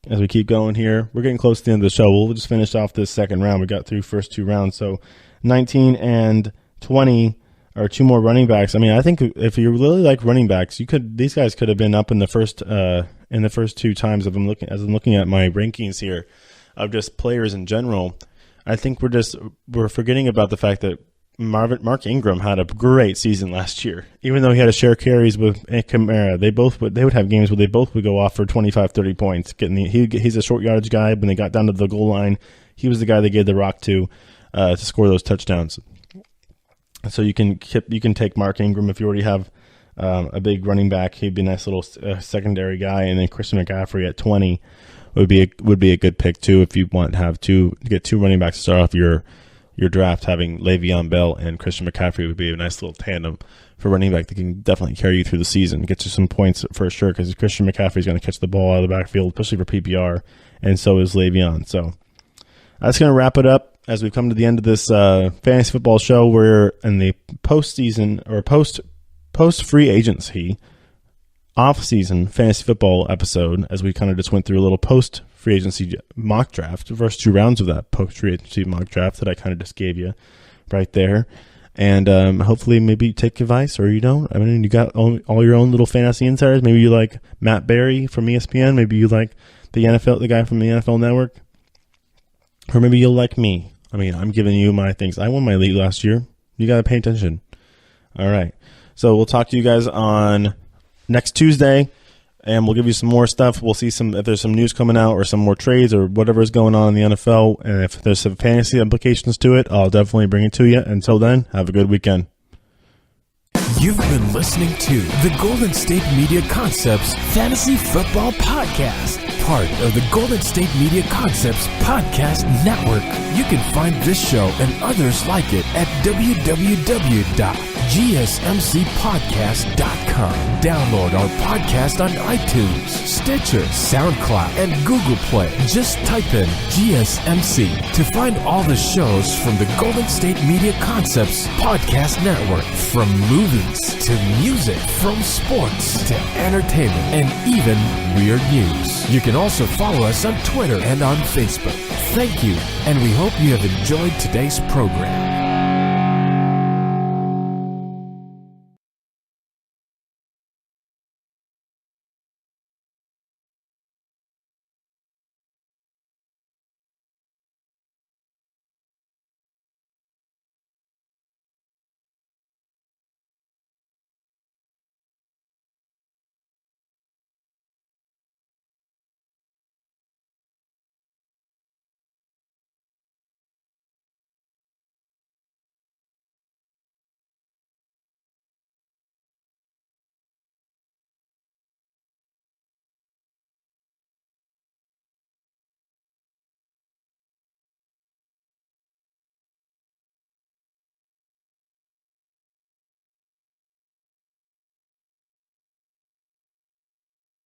as we keep going here, we're getting close to the end of the show. We'll just finish off this second round. We got through first 2 rounds. So 19 and 20 are 2 more running backs. I mean, I think if you really like running backs, these guys could have been up in the first 2 times as I'm looking at my rankings here of just players in general. I think we're forgetting about the fact that Mark Ingram had a great season last year. Even though he had to share carries with Kamara, they would have games where they both would go off for 25, 30 points. He's a short yardage guy. When they got down to the goal line, he was the guy they gave the rock to score those touchdowns. So you can take Mark Ingram if you already have a big running back. He'd be a nice little secondary guy, and then Christian McCaffrey at 20 would be a good pick too if you want to get 2 running backs to start off your draft. Having Le'Veon Bell and Christian McCaffrey would be a nice little tandem for running back that can definitely carry you through the season, get you some points for sure, because Christian McCaffrey is going to catch the ball out of the backfield, especially for PPR, and so is Le'Veon. So that's going to wrap it up as we come to the end of this fantasy football show. We're in the postseason or post free agency off-season fantasy football episode, as we kind of just went through a little post-free agency mock draft, the first 2 rounds of that post-free agency mock draft that I kind of just gave you right there. And hopefully maybe you take advice or you don't. I mean, you got all your own little fantasy insiders. Maybe you like Matt Berry from ESPN. Maybe you like the guy from the NFL Network. Or maybe you'll like me. I mean, I'm giving you my things. I won my league last year. You got to pay attention. All right. So we'll talk to you guys on next Tuesday, and we'll give you some more stuff. We'll see if there's some news coming out or some more trades or whatever is going on in the NFL. And if there's some fantasy implications to it, I'll definitely bring it to you. Until then, have a good weekend. You've been listening to the Golden State Media Concepts Fantasy Football Podcast, part of the Golden State Media Concepts Podcast Network. You can find this show and others like it at www.gsmcpodcast.com. Download our podcast on iTunes, Stitcher, SoundCloud, and Google Play. Just type in GSMC to find all the shows from the Golden State Media Concepts Podcast Network. From movies to music, from sports to entertainment, and even weird news. You can also follow us on Twitter and on Facebook. Thank you, and we hope you have enjoyed today's program.